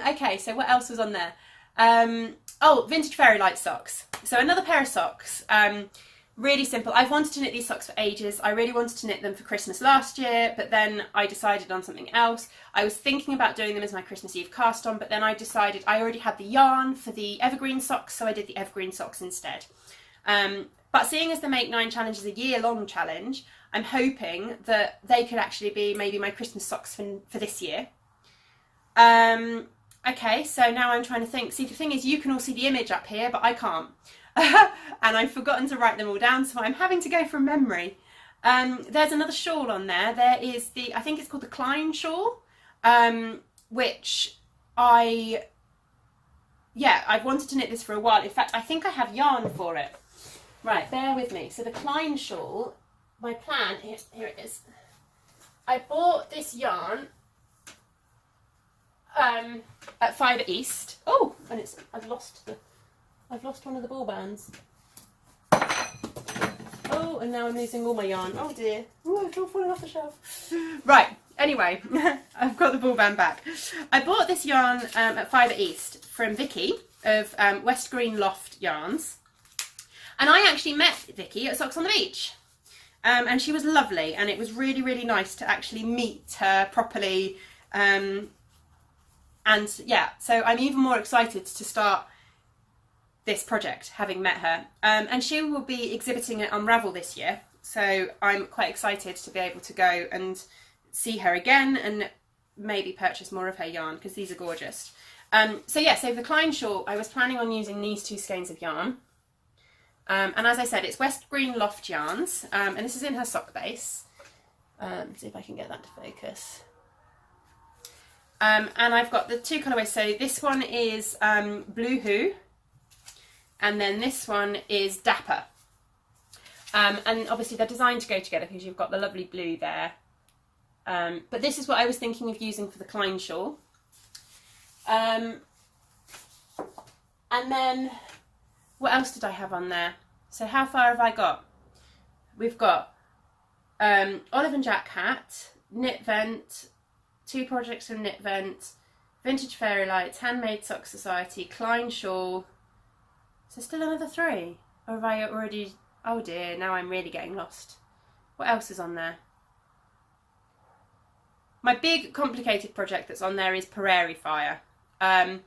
Okay, so what else was on there? Oh, vintage fairy light socks. So another pair of socks. Really simple. I've wanted to knit these socks for ages. I really wanted to knit them for Christmas last year, but then I decided on something else. I was thinking about doing them as my Christmas Eve cast on, but then I decided I already had the yarn for the evergreen socks, so I did the evergreen socks instead. But seeing as the Make 9 challenge is a year-long challenge, I'm hoping that they could actually be maybe my Christmas socks for this year. Okay, so now I'm trying to think. See, the thing is, you can all see the image up here, but I can't. And I've forgotten to write them all down, so I'm having to go from memory. There's another shawl on there. There is I think it's called the Klein shawl, which I've wanted to knit this for a while. In fact, I think I have yarn for it. Right, bear with me. So the Klein shawl, my plan is, here it is. I bought this yarn at Fibre East. Oh, and I've lost one of the ball bands. Oh, and now I'm losing all my yarn. Oh dear. Oh, it's all falling off the shelf. Right, anyway, I've got the ball band back. I bought this yarn at Fibre East from Vicky of West Green Loft Yarns. And I actually met Vicky at Socks on the Beach. And she was lovely, and it was really, really nice to actually meet her properly. And yeah, so I'm even more excited to start this project, having met her. And she will be exhibiting at Unravel this year, so I'm quite excited to be able to go and see her again and maybe purchase more of her yarn, because these are gorgeous. So yeah, so the Klein shawl, I was planning on using these 2 skeins of yarn. And as I said, it's West Green Loft Yarns, and this is in her sock base. See if I can get that to focus. And I've got the 2 colourways. So this one is Blue Hoo, and then this one is Dapper. And obviously they're designed to go together because you've got the lovely blue there. But this is what I was thinking of using for the Klein shawl. And then, what else did I have on there? So how far have I got? We've got Olive and Jack hat, Knit Vent, 2 projects from Knit Vent, Vintage Fairy Lights, Handmade Sock Society, Klein shawl. So still another 3? Or have I already... Oh dear, now I'm really getting lost. What else is on there? My big complicated project that's on there is Prairie Fire. And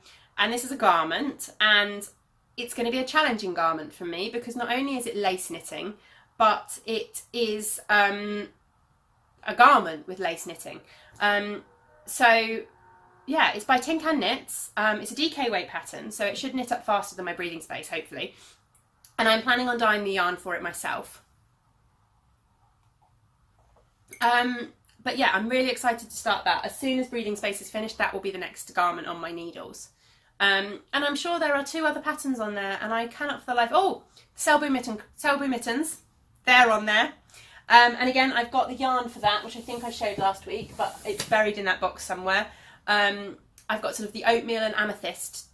this is a garment, and it's going to be a challenging garment for me because not only is it lace knitting, but it is a garment with lace knitting. So yeah, it's by Tin Can Knits. It's a DK weight pattern, so it should knit up faster than my breathing space, hopefully. And I'm planning on dyeing the yarn for it myself. But yeah, I'm really excited to start that. As soon as breathing space is finished, that will be the next garment on my needles. And I'm sure there are 2 other patterns on there, and I cannot for the life... Oh, Selby mittens. They're on there. And again, I've got the yarn for that, which I think I showed last week, but it's buried in that box somewhere. I've got sort of the oatmeal and amethyst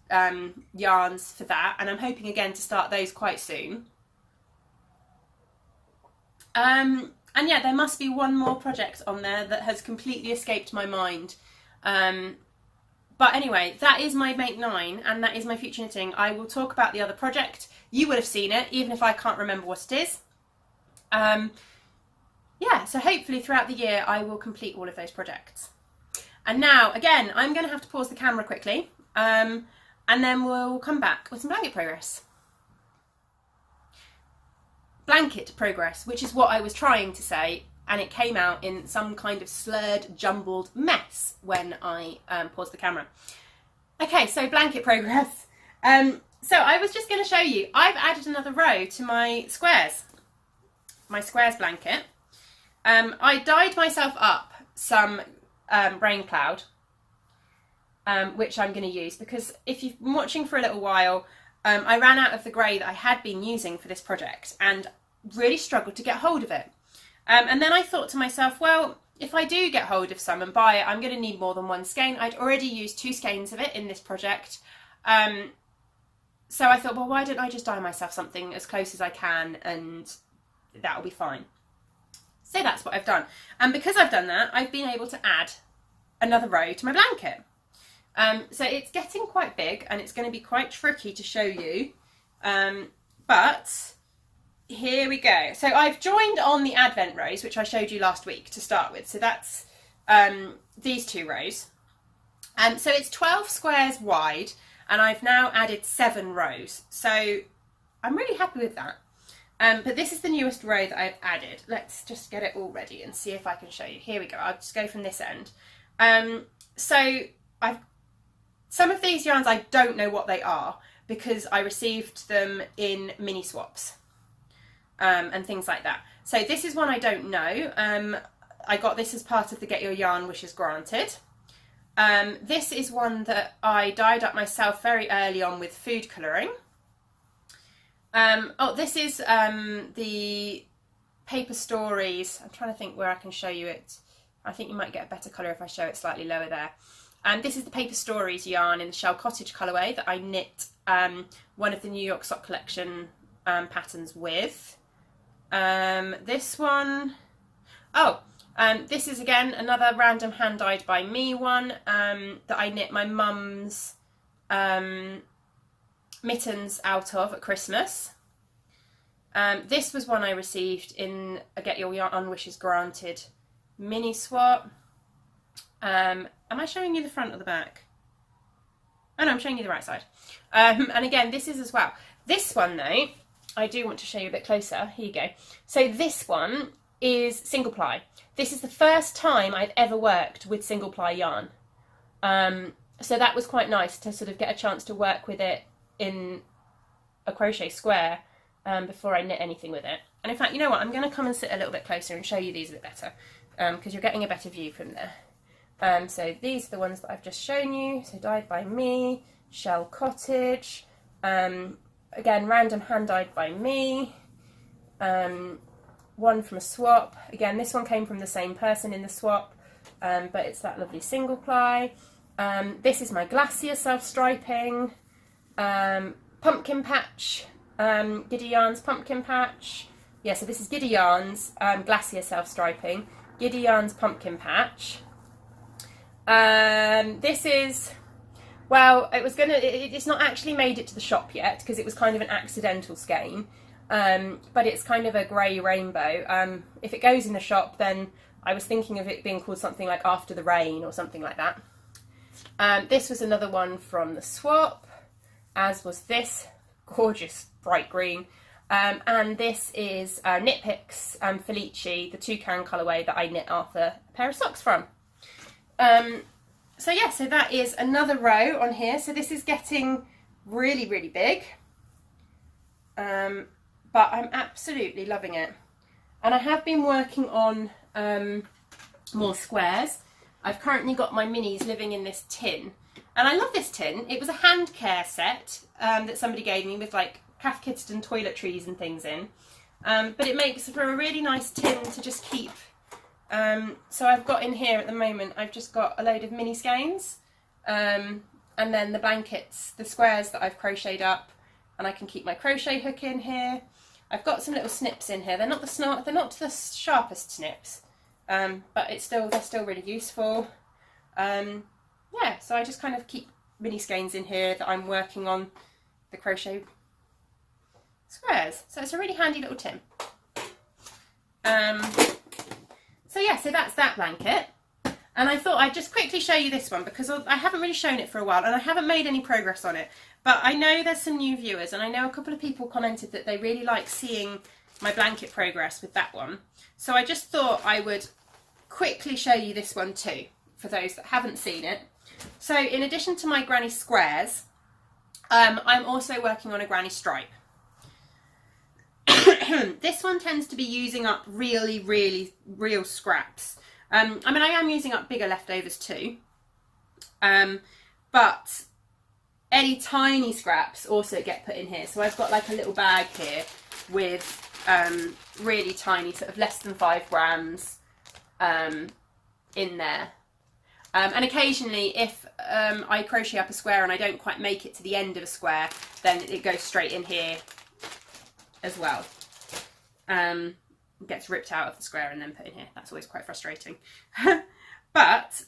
yarns for that, and I'm hoping again to start those quite soon. And yeah, there must be one more project on there that has completely escaped my mind. But anyway, that is my Make 9, and that is my future knitting. I will talk about the other project. You would have seen it, even if I can't remember what it is. Yeah, so hopefully throughout the year I will complete all of those projects. And now, again, I'm going to have to pause the camera quickly and then we'll come back with some blanket progress. Blanket progress, which is what I was trying to say, and it came out in some kind of slurred, jumbled mess when I paused the camera. Okay, so blanket progress. So I was just going to show you, I've added another row to my squares blanket. I dyed myself up some rain cloud, which I'm going to use because if you've been watching for a little while, I ran out of the grey that I had been using for this project and really struggled to get hold of it. And then I thought to myself, well, if I do get hold of some and buy it, I'm going to need more than one skein. I'd already used 2 skeins of it in this project. So I thought, well, why don't I just dye myself something as close as I can and that'll be fine. So that's what I've done. And because I've done that, I've been able to add another row to my blanket. So it's getting quite big and it's going to be quite tricky to show you. But here we go. So I've joined on the advent rows, which I showed you last week to start with. So that's these 2 rows. So it's 12 squares wide and I've now added 7 rows. So I'm really happy with that. But this is the newest row that I've added. Let's just get it all ready and see if I can show you. Here we go. I'll just go from this end. So some of these yarns I don't know what they are because I received them in mini swaps. And things like that. So this is one I don't know. I got this as part of the Get Your Yarn Wishes Granted. This is one that I dyed up myself very early on with food colouring. Oh, this is the Paper Stories. I'm trying to think where I can show you it. I think you might get a better colour if I show it slightly lower there. This is the Paper Stories yarn in the Shell Cottage colourway that I knit one of the New York Sock Collection patterns with. This one, this is again another random hand dyed by me one that I knit my mum's mittens out of at Christmas. This was one I received in a Get Your Yarn Wishes Granted mini swap. Am I showing you the front or the back? Oh no, I'm showing you the right side. And again, this is as well. This one though, I do want to show you a bit closer. Here you go. So this one is single ply. This is the first time I've ever worked with single ply yarn. So that was quite nice to sort of get a chance to work with it in a crochet square before I knit anything with it. And in fact, you know what? I'm going to come and sit a little bit closer and show you these a bit better because you're getting a better view from there. So these are the ones that I've just shown you. So dyed by me, Shell Cottage. Again, random hand dyed by me. One from a swap. Again, this one came from the same person in the swap, but it's that lovely single ply. This is my Glacier self-striping. Pumpkin Patch, Giddy Yarns Pumpkin Patch. Yeah, so this is Giddy Yarns Glacier self-striping, Giddy Yarns Pumpkin Patch. This is, well, it's not actually made it to the shop yet because it was kind of an accidental skein, but it's kind of a grey rainbow. If it goes in the shop, then I was thinking of it being called something like After the Rain or something like that. This was another one from the swap, as was this gorgeous bright green. And this is Knit Picks Felici, the toucan colourway that I knit Arthur a pair of socks from. So yeah, so that is another row on here. So this is getting really, really big. But I'm absolutely loving it. And I have been working on more squares. I've currently got my minis living in this tin. And I love this tin. It was a hand care set that somebody gave me with like Cath Kidston toiletries and things in. But it makes for a really nice tin to just keep. So I've got in here at the moment, I've just got a load of mini skeins. And then the blankets, the squares that I've crocheted up. And I can keep my crochet hook in here. I've got some little snips in here. They're not the sharpest snips, but they're still really useful. Yeah, so I just kind of keep mini skeins in here that I'm working on the crochet squares. So it's a really handy little tin. So yeah, so that's that blanket. And I thought I'd just quickly show you this one because I haven't really shown it for a while and I haven't made any progress on it. But I know there's some new viewers and I know a couple of people commented that they really like seeing my blanket progress with that one. So I just thought I would quickly show you this one too, for those that haven't seen it. So in addition to my granny squares, I'm also working on a granny stripe. This one tends to be using up real scraps. I mean, I am using up bigger leftovers too, but any tiny scraps also get put in here. So I've got like a little bag here with really tiny, sort of less than 5 grams in there. And occasionally if I crochet up a square and I don't quite make it to the end of a square, then it goes straight in here as well. Gets ripped out of the square and then put in here. That's always quite frustrating. But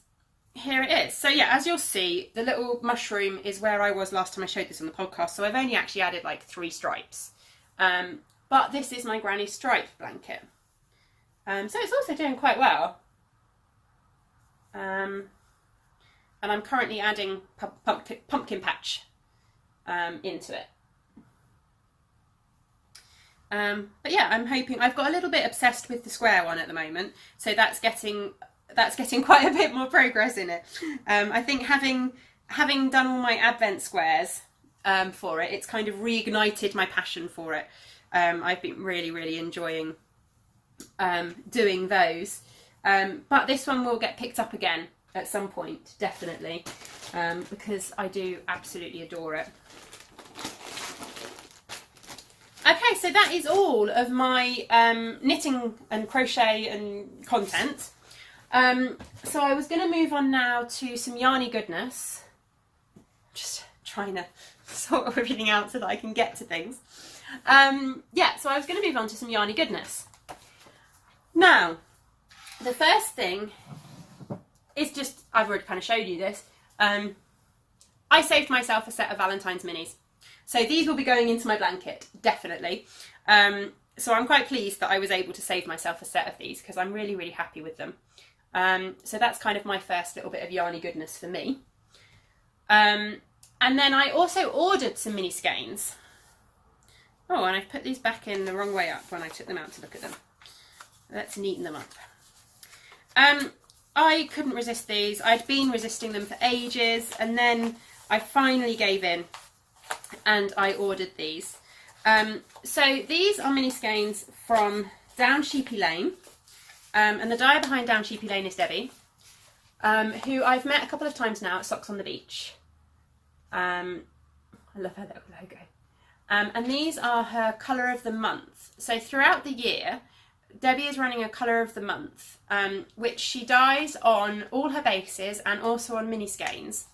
here it is. So yeah, as you'll see, the little mushroom is where I was last time I showed this on the podcast. So I've only actually added like 3 stripes. But this is my granny stripe blanket. So it's also doing quite well. And I'm currently adding pumpkin patch into it. But yeah, I'm hoping, I've got a little bit obsessed with the square one at the moment, so that's getting quite a bit more progress in it. I think having done all my advent squares for it, it's kind of reignited my passion for it. I've been really enjoying doing those, but this one will get picked up again at some point, definitely, because I do absolutely adore it. Okay, so that is all of my knitting and crochet and content. So I was going to move on now to some yarny goodness. Just trying to sort everything out so that I can get to things. Yeah, so I was going to move on to some yarny goodness. Now, the first thing is just, I've already kind of showed you this. I saved myself a set of Valentine's minis. So these will be going into my blanket, definitely. So I'm quite pleased that I was able to save myself a set of these because I'm really happy with them. So that's kind of my first little bit of yarny goodness for me. And then I also ordered some mini skeins. Oh, and I've put these back in the wrong way up when I took them out to look at them. Let's neaten them up. I couldn't resist these. I'd been resisting them for ages, and then I finally gave in and I ordered these. So these are mini skeins from Down Sheepy Lane, and the dyer behind Down Sheepy Lane is Debbie, who I've met a couple of times now at Socks on the Beach. I love her little logo. And these are her colour of the month. So throughout the year, Debbie is running a colour of the month, which she dyes on all her bases and also on mini skeins.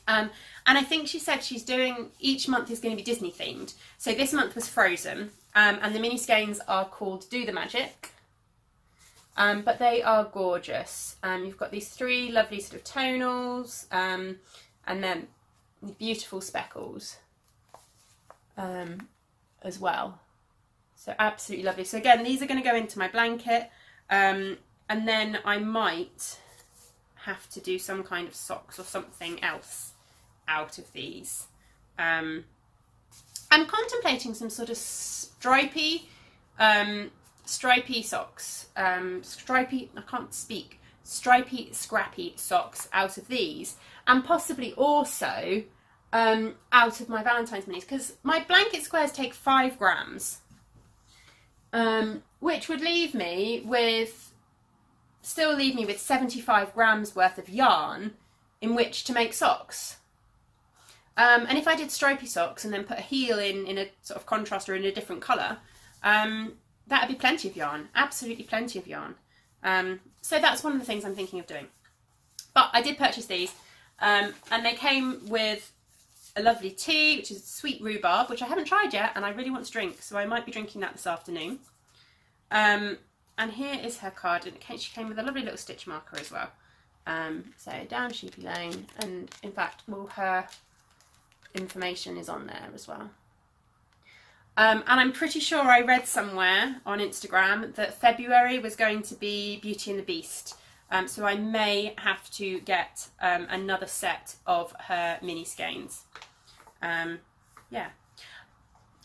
And I think she said she's doing, each month is going to be Disney themed. So this month was Frozen, and the mini skeins are called Do the Magic. But they are gorgeous. You've got these 3 lovely sort of tonals, and then beautiful speckles as well. So absolutely lovely. So again, these are going to go into my blanket, and then I might have to do some kind of socks or something else out of these. I'm contemplating some sort of stripy socks, stripy scrappy socks out of these, and possibly also out of my Valentine's minis, because my blanket squares take 5 grams, which would still leave me with 75 grams worth of yarn in which to make socks. And if I did stripy socks and then put a heel in a sort of contrast or in a different colour, that would be plenty of yarn, absolutely plenty of yarn. So that's one of the things I'm thinking of doing. But I did purchase these, and they came with a lovely tea, which is sweet rhubarb, which I haven't tried yet and I really want to drink, so I might be drinking that this afternoon. And here is her card, and she came with a lovely little stitch marker as well. So Down Sheepy Lane, and in fact all her information is on there as well. And I'm pretty sure I read somewhere on Instagram that February was going to be Beauty and the Beast, So I may have to get another set of her mini skeins. Yeah.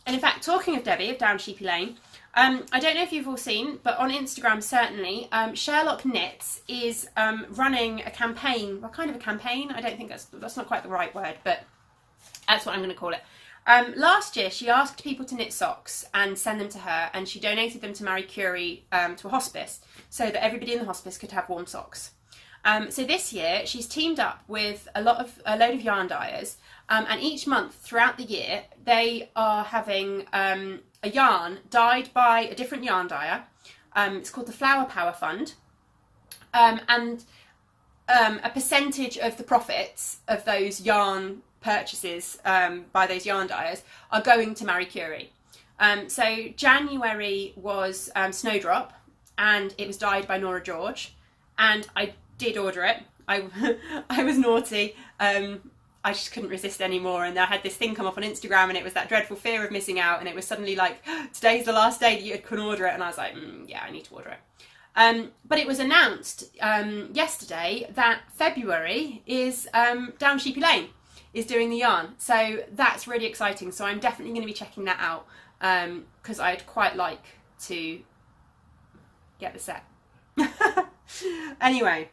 And in fact, talking of Debbie of Down Sheepy Lane, I don't know if you've all seen, but on Instagram certainly, Sherlock Knits is running a campaign, well, kind of a campaign. I don't think that's not quite the right word, but that's what I'm going to call it. Last year, she asked people to knit socks and send them to her, and she donated them to Marie Curie to a hospice so that everybody in the hospice could have warm socks. So this year, she's teamed up with a load of yarn dyers, and each month throughout the year, they are having a yarn dyed by a different yarn dyer. It's called the Flower Power Fund, and a percentage of the profits of those yarn purchases by those yarn dyers are going to Marie Curie. So January was Snowdrop, and it was dyed by Nora George, and I did order it. I was naughty. I just couldn't resist anymore, and I had this thing come up on Instagram, and it was that dreadful fear of missing out, and it was suddenly like, today's the last day that you can order it, and I was like, yeah, I need to order it. But it was announced yesterday that February is Down Sheepy Lane is doing the yarn, so that's really exciting. So I'm definitely going to be checking that out, because I'd quite like to get the set. Anyway,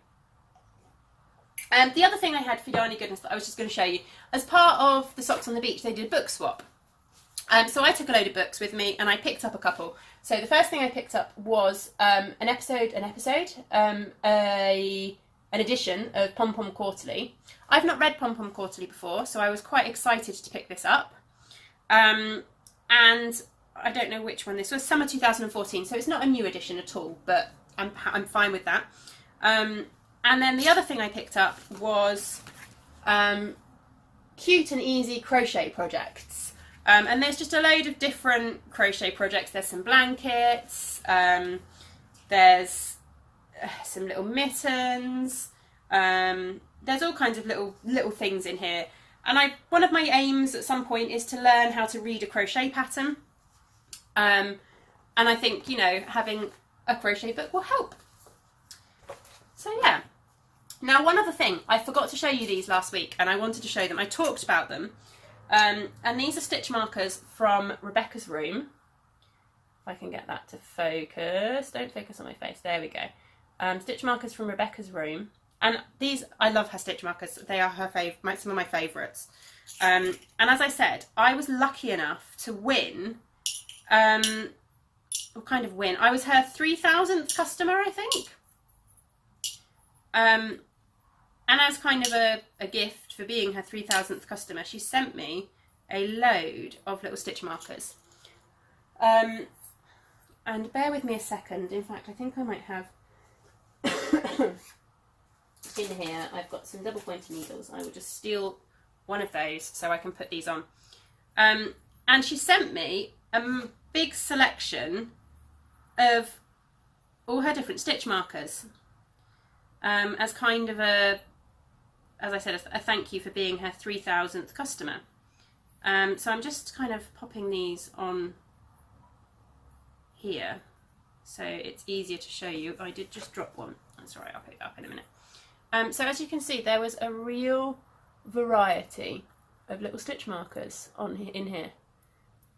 the other thing I had for Yarny Goodness that I was just going to show you, as part of the Socks on the Beach, they did a book swap. So I took a load of books with me, and I picked up a couple. So the first thing I picked up was an edition of Pom Pom Quarterly. I've not read Pom Pom Quarterly before, so I was quite excited to pick this up. And I don't know which one this was, summer 2014, so it's not a new edition at all, but I'm fine with that. And then the other thing I picked up was Cute and Easy Crochet Projects. And there's just a load of different crochet projects. There's some blankets, there's some little mittens, there's all kinds of little things in here. And one of my aims at some point is to learn how to read a crochet pattern. And I think, having a crochet book will help. So yeah. Now, one other thing, I forgot to show you these last week, and I wanted to show them. I talked about them. And these are stitch markers from Rebecca's Room. If I can get that to focus. Don't focus on my face. There we go. Stitch markers from Rebecca's Room. And these, I love her stitch markers. They are her some of my favourites. And as I said, I was lucky enough to win, I was her 3,000th customer, I think. And as kind of a gift for being her 3,000th customer, she sent me a load of little stitch markers. And bear with me a second. In fact, I think I might have in here, I've got some double pointy needles. I will just steal one of those so I can put these on. And she sent me a big selection of all her different stitch markers. As kind of as I said, a thank you for being her 3,000th customer. So I'm just kind of popping these on here so it's easier to show you. I did just drop one. That's all right, I'll pick it up in a minute. So as you can see, there was a real variety of little stitch markers in here.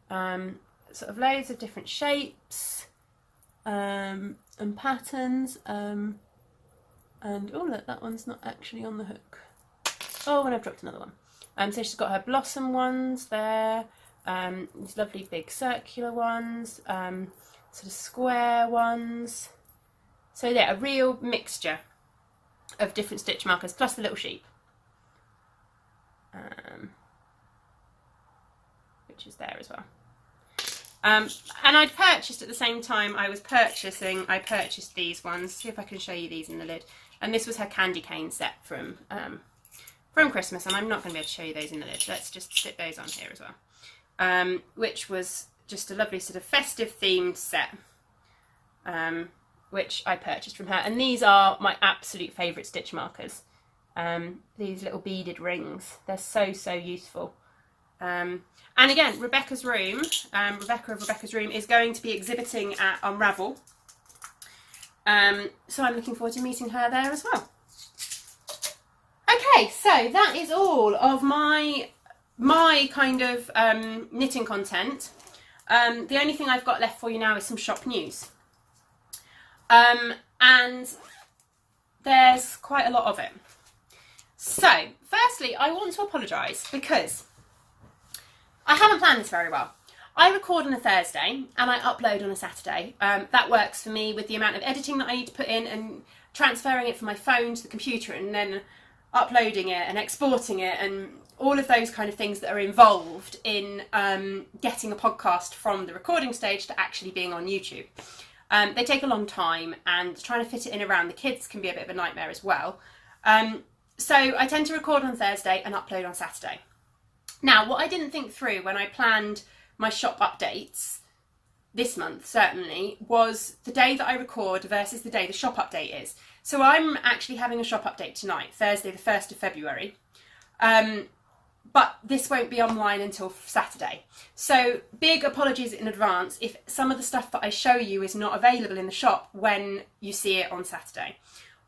Sort of loads of different shapes and patterns. And oh look, that one's not actually on the hook. Oh, and I've dropped another one. So she's got her blossom ones there, these lovely big circular ones, sort of square ones. So yeah, a real mixture of different stitch markers, plus the little sheep. Which is there as well. And I'd purchased at the same time I purchased these ones. See if I can show you these in the lid. And this was her candy cane set from Christmas, and I'm not going to be able to show you those in the lid. Let's just stick those on here as well. Which was just a lovely sort of festive themed set, which I purchased from her. And these are my absolute favourite stitch markers. These little beaded rings. They're so, so useful. And again, Rebecca's Room, Rebecca of Rebecca's Room is going to be exhibiting at Unravel. So I'm looking forward to meeting her there as well. Okay, so that is all of my kind of knitting content. The only thing I've got left for you now is some shop news. And there's quite a lot of it. So, firstly, I want to apologise because I haven't planned this very well. I record on a Thursday and I upload on a Saturday. That works for me with the amount of editing that I need to put in and transferring it from my phone to the computer and then uploading it and exporting it and all of those kind of things that are involved in getting a podcast from the recording stage to actually being on YouTube. They take a long time, and trying to fit it in around the kids can be a bit of a nightmare as well. So I tend to record on Thursday and upload on Saturday. Now, what I didn't think through when I planned my shop updates this month, certainly, was the day that I record versus the day the shop update is. So I'm actually having a shop update tonight, Thursday the 1st of February. But this won't be online until Saturday. So big apologies in advance if some of the stuff that I show you is not available in the shop when you see it on Saturday.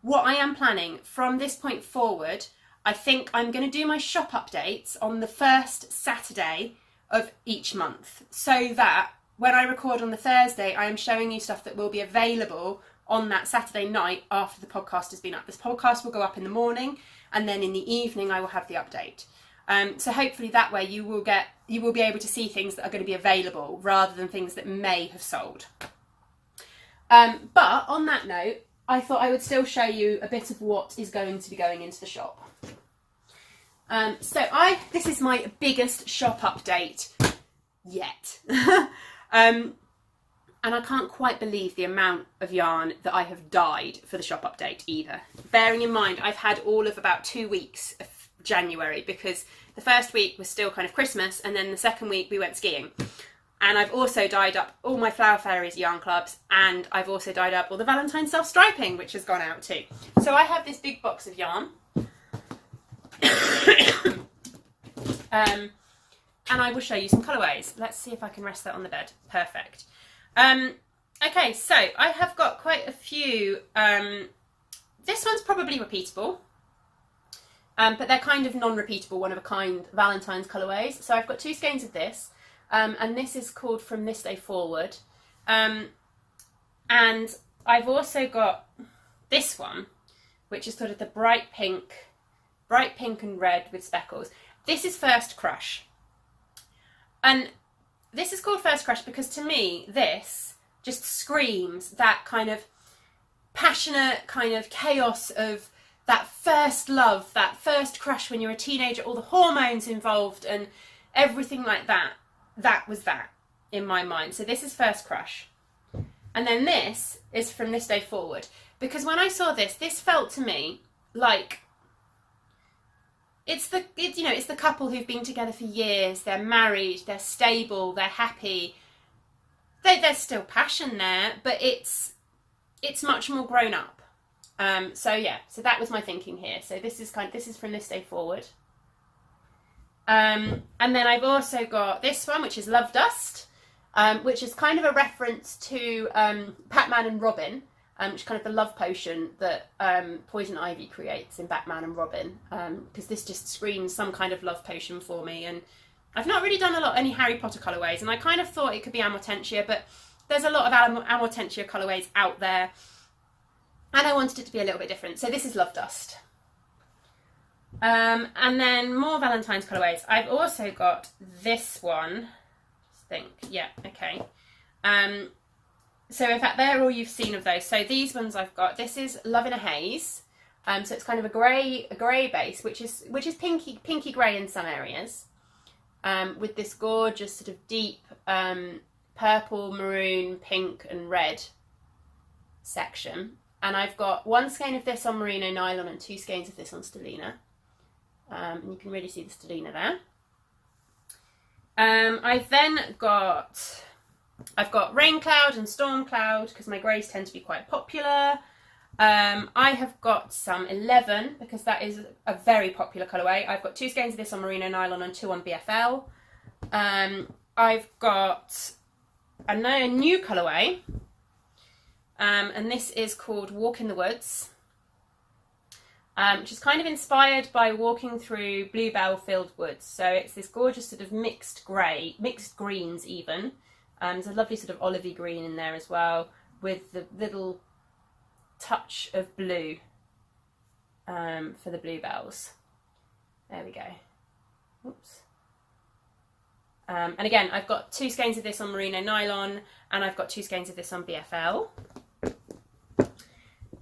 What I am planning from this point forward, I think I'm going to do my shop updates on the first Saturday of each month, so that when I record on the Thursday, I am showing you stuff that will be available on that Saturday night after the podcast has been up. This podcast will go up in the morning, and then in the evening I will have the update. So hopefully that way you will be able to see things that are going to be available rather than things that may have sold. But on that note, I thought I would still show you a bit of what is going to be going into the shop. This is my biggest shop update yet. And I can't quite believe the amount of yarn that I have dyed for the shop update either. Bearing in mind, I've had all of about 2 weeks of January, because the first week was still kind of Christmas, and then the second week we went skiing. And I've also dyed up all my Flower Fairies yarn clubs, and I've also dyed up all the Valentine self-striping, which has gone out too. So I have this big box of yarn. And I will show you some colourways. Let's see if I can rest that on the bed. Perfect. Okay, so I have got quite a few. This one's probably repeatable. But they're kind of non-repeatable, one-of-a-kind Valentine's colourways. So I've got 2 skeins of this, and this is called From This Day Forward. And I've also got this one, which is sort of the bright pink and red with speckles. This is First Crush. And this is called First Crush because to me, this just screams that kind of passionate kind of chaos of that first love, that first crush when you're a teenager, all the hormones involved and everything like that. That was that in my mind. So this is First Crush. And then this is From This Day Forward. Because when I saw this, this felt to me like it's the couple who've been together for years, they're married, they're stable, they're happy. There's still passion there, but it's much more grown up. So that was my thinking here. So this is From This Day Forward. And then I've also got this one, which is Love Dust, which is kind of a reference to Batman and Robin, which is kind of the love potion that Poison Ivy creates in Batman and Robin, because this just screams some kind of love potion for me. And I've not really done any Harry Potter colourways, and I kind of thought it could be Amortentia, but there's a lot of Amortentia colourways out there. And I wanted it to be a little bit different. So this is Love Dust. And then more Valentine's colourways. I've also got this one. So in fact, they're all you've seen of those. So these ones I've got. This is Love in a Haze. So it's kind of a grey base, which is pinky grey in some areas. With this gorgeous sort of deep purple, maroon, pink and red section. And I've got 1 skein of this on merino nylon and 2 skeins of this on stellina. And you can really see the stellina there. I've got Rain Cloud and Storm Cloud because my greys tend to be quite popular. I have got some 11 because that is a very popular colourway. I've got 2 skeins of this on merino nylon and 2 on BFL. I've got a new colourway. and this is called Walk in the Woods, which is kind of inspired by walking through bluebell filled woods. So it's this gorgeous sort of mixed greens even. There's a lovely sort of olivey green in there as well, with the little touch of blue for the bluebells. There we go. Oops. And again, I've got 2 skeins of this on merino nylon, and I've got 2 skeins of this on BFL.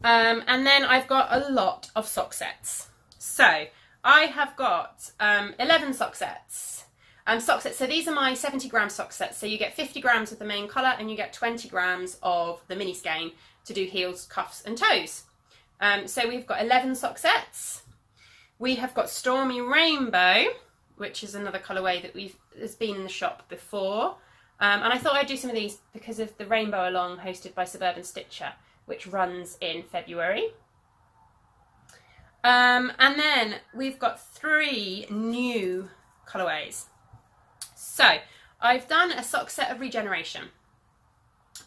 And then I've got a lot of sock sets. So I have got 11 sock sets. So these are my 70 gram sock sets. So you get 50 grams of the main colour and you get 20 grams of the mini skein to do heels, cuffs and toes. So we've got 11 sock sets. We have got Stormy Rainbow, which is another colourway that has been in the shop before. And I thought I'd do some of these because of the Rainbow Along hosted by Suburban Stitcher, which runs in February. And then we've got 3 new colourways. So I've done a sock set of Regeneration.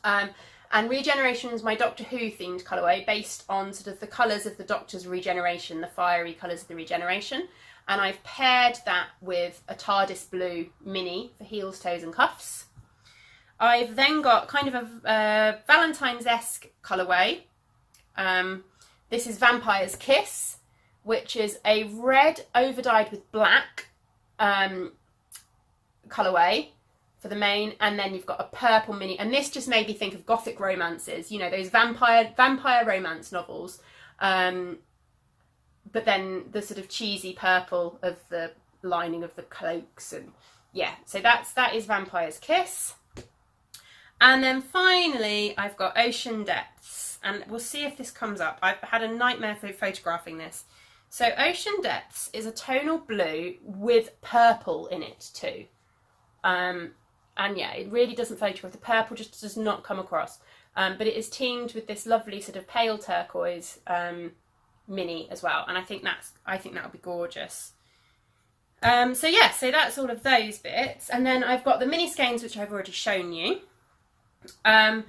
And Regeneration is my Doctor Who themed colourway based on sort of the colours of the Doctor's Regeneration, the fiery colours of the Regeneration. And I've paired that with a TARDIS blue mini for heels, toes and cuffs. I've then got kind of a Valentine's-esque colourway. This is Vampire's Kiss, which is a red overdyed with black colourway for the main, and then you've got a purple mini, and this just made me think of gothic romances, you know, those vampire romance novels, but then the sort of cheesy purple of the lining of the cloaks, and yeah, so that is Vampire's Kiss. And then finally I've got Ocean Depths, and we'll see if this comes up. I've had a nightmare for photographing this. So Ocean Depths is a tonal blue with purple in it too. And yeah, it really doesn't photograph. The purple just does not come across. But it is teamed with this lovely sort of pale turquoise mini as well. And I think that'll be gorgeous. So yeah, so that's all of those bits. And then I've got the mini skeins, which I've already shown you. And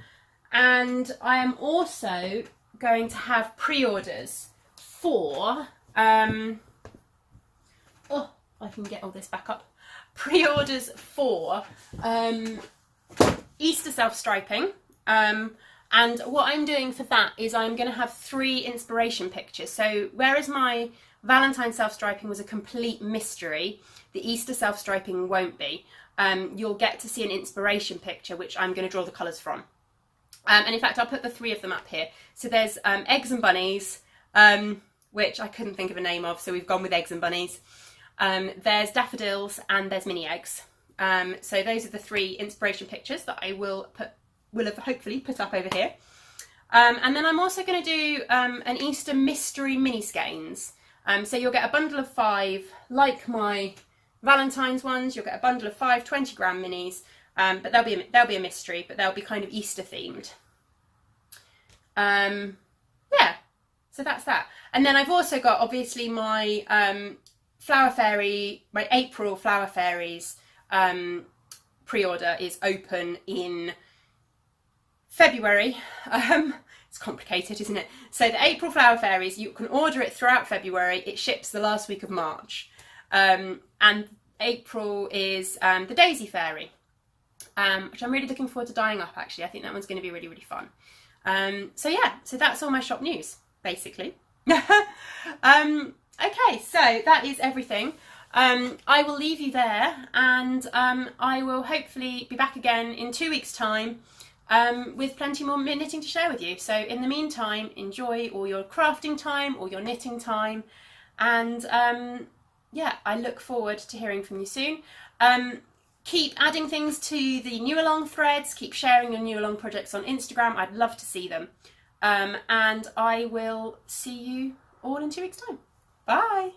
I am also going to have pre-orders for, oh, I can get all this back up. Pre-orders for Easter self-striping, and what I'm doing for that is I'm going to have 3 inspiration pictures. So whereas my Valentine self-striping was a complete mystery, the Easter self-striping won't be. You'll get to see an inspiration picture which I'm going to draw the colours from, and in fact I'll put the 3 of them up here. So there's Eggs and Bunnies, which I couldn't think of a name of, so we've gone with Eggs and Bunnies. There's Daffodils and there's Mini Eggs. So those are the 3 inspiration pictures that I will have hopefully put up over here. And then I'm also going to do an Easter mystery mini skeins. So you'll get a bundle of 5, like my Valentine's ones. You'll get a bundle of 5 20 gram minis, but they'll be a mystery, but they'll be kind of Easter themed. Yeah, so that's that. And then I've also got obviously my Flower Fairy, my April Flower Fairies pre-order is open in February. It's complicated, isn't it? So the April Flower Fairies, you can order it throughout February. It ships the last week of March. And April is the Daisy Fairy, which I'm really looking forward to dyeing up, actually. I think that one's going to be really, really fun. So yeah, so that's all my shop news, basically. Okay, so that is everything. I will leave you there, and I will hopefully be back again in 2 weeks' time with plenty more knitting to share with you. So in the meantime, enjoy all your crafting time, all your knitting time, and yeah, I look forward to hearing from you soon. Keep adding things to the New Along threads, keep sharing your New Along projects on Instagram. I'd love to see them. And I will see you all in 2 weeks' time. Bye!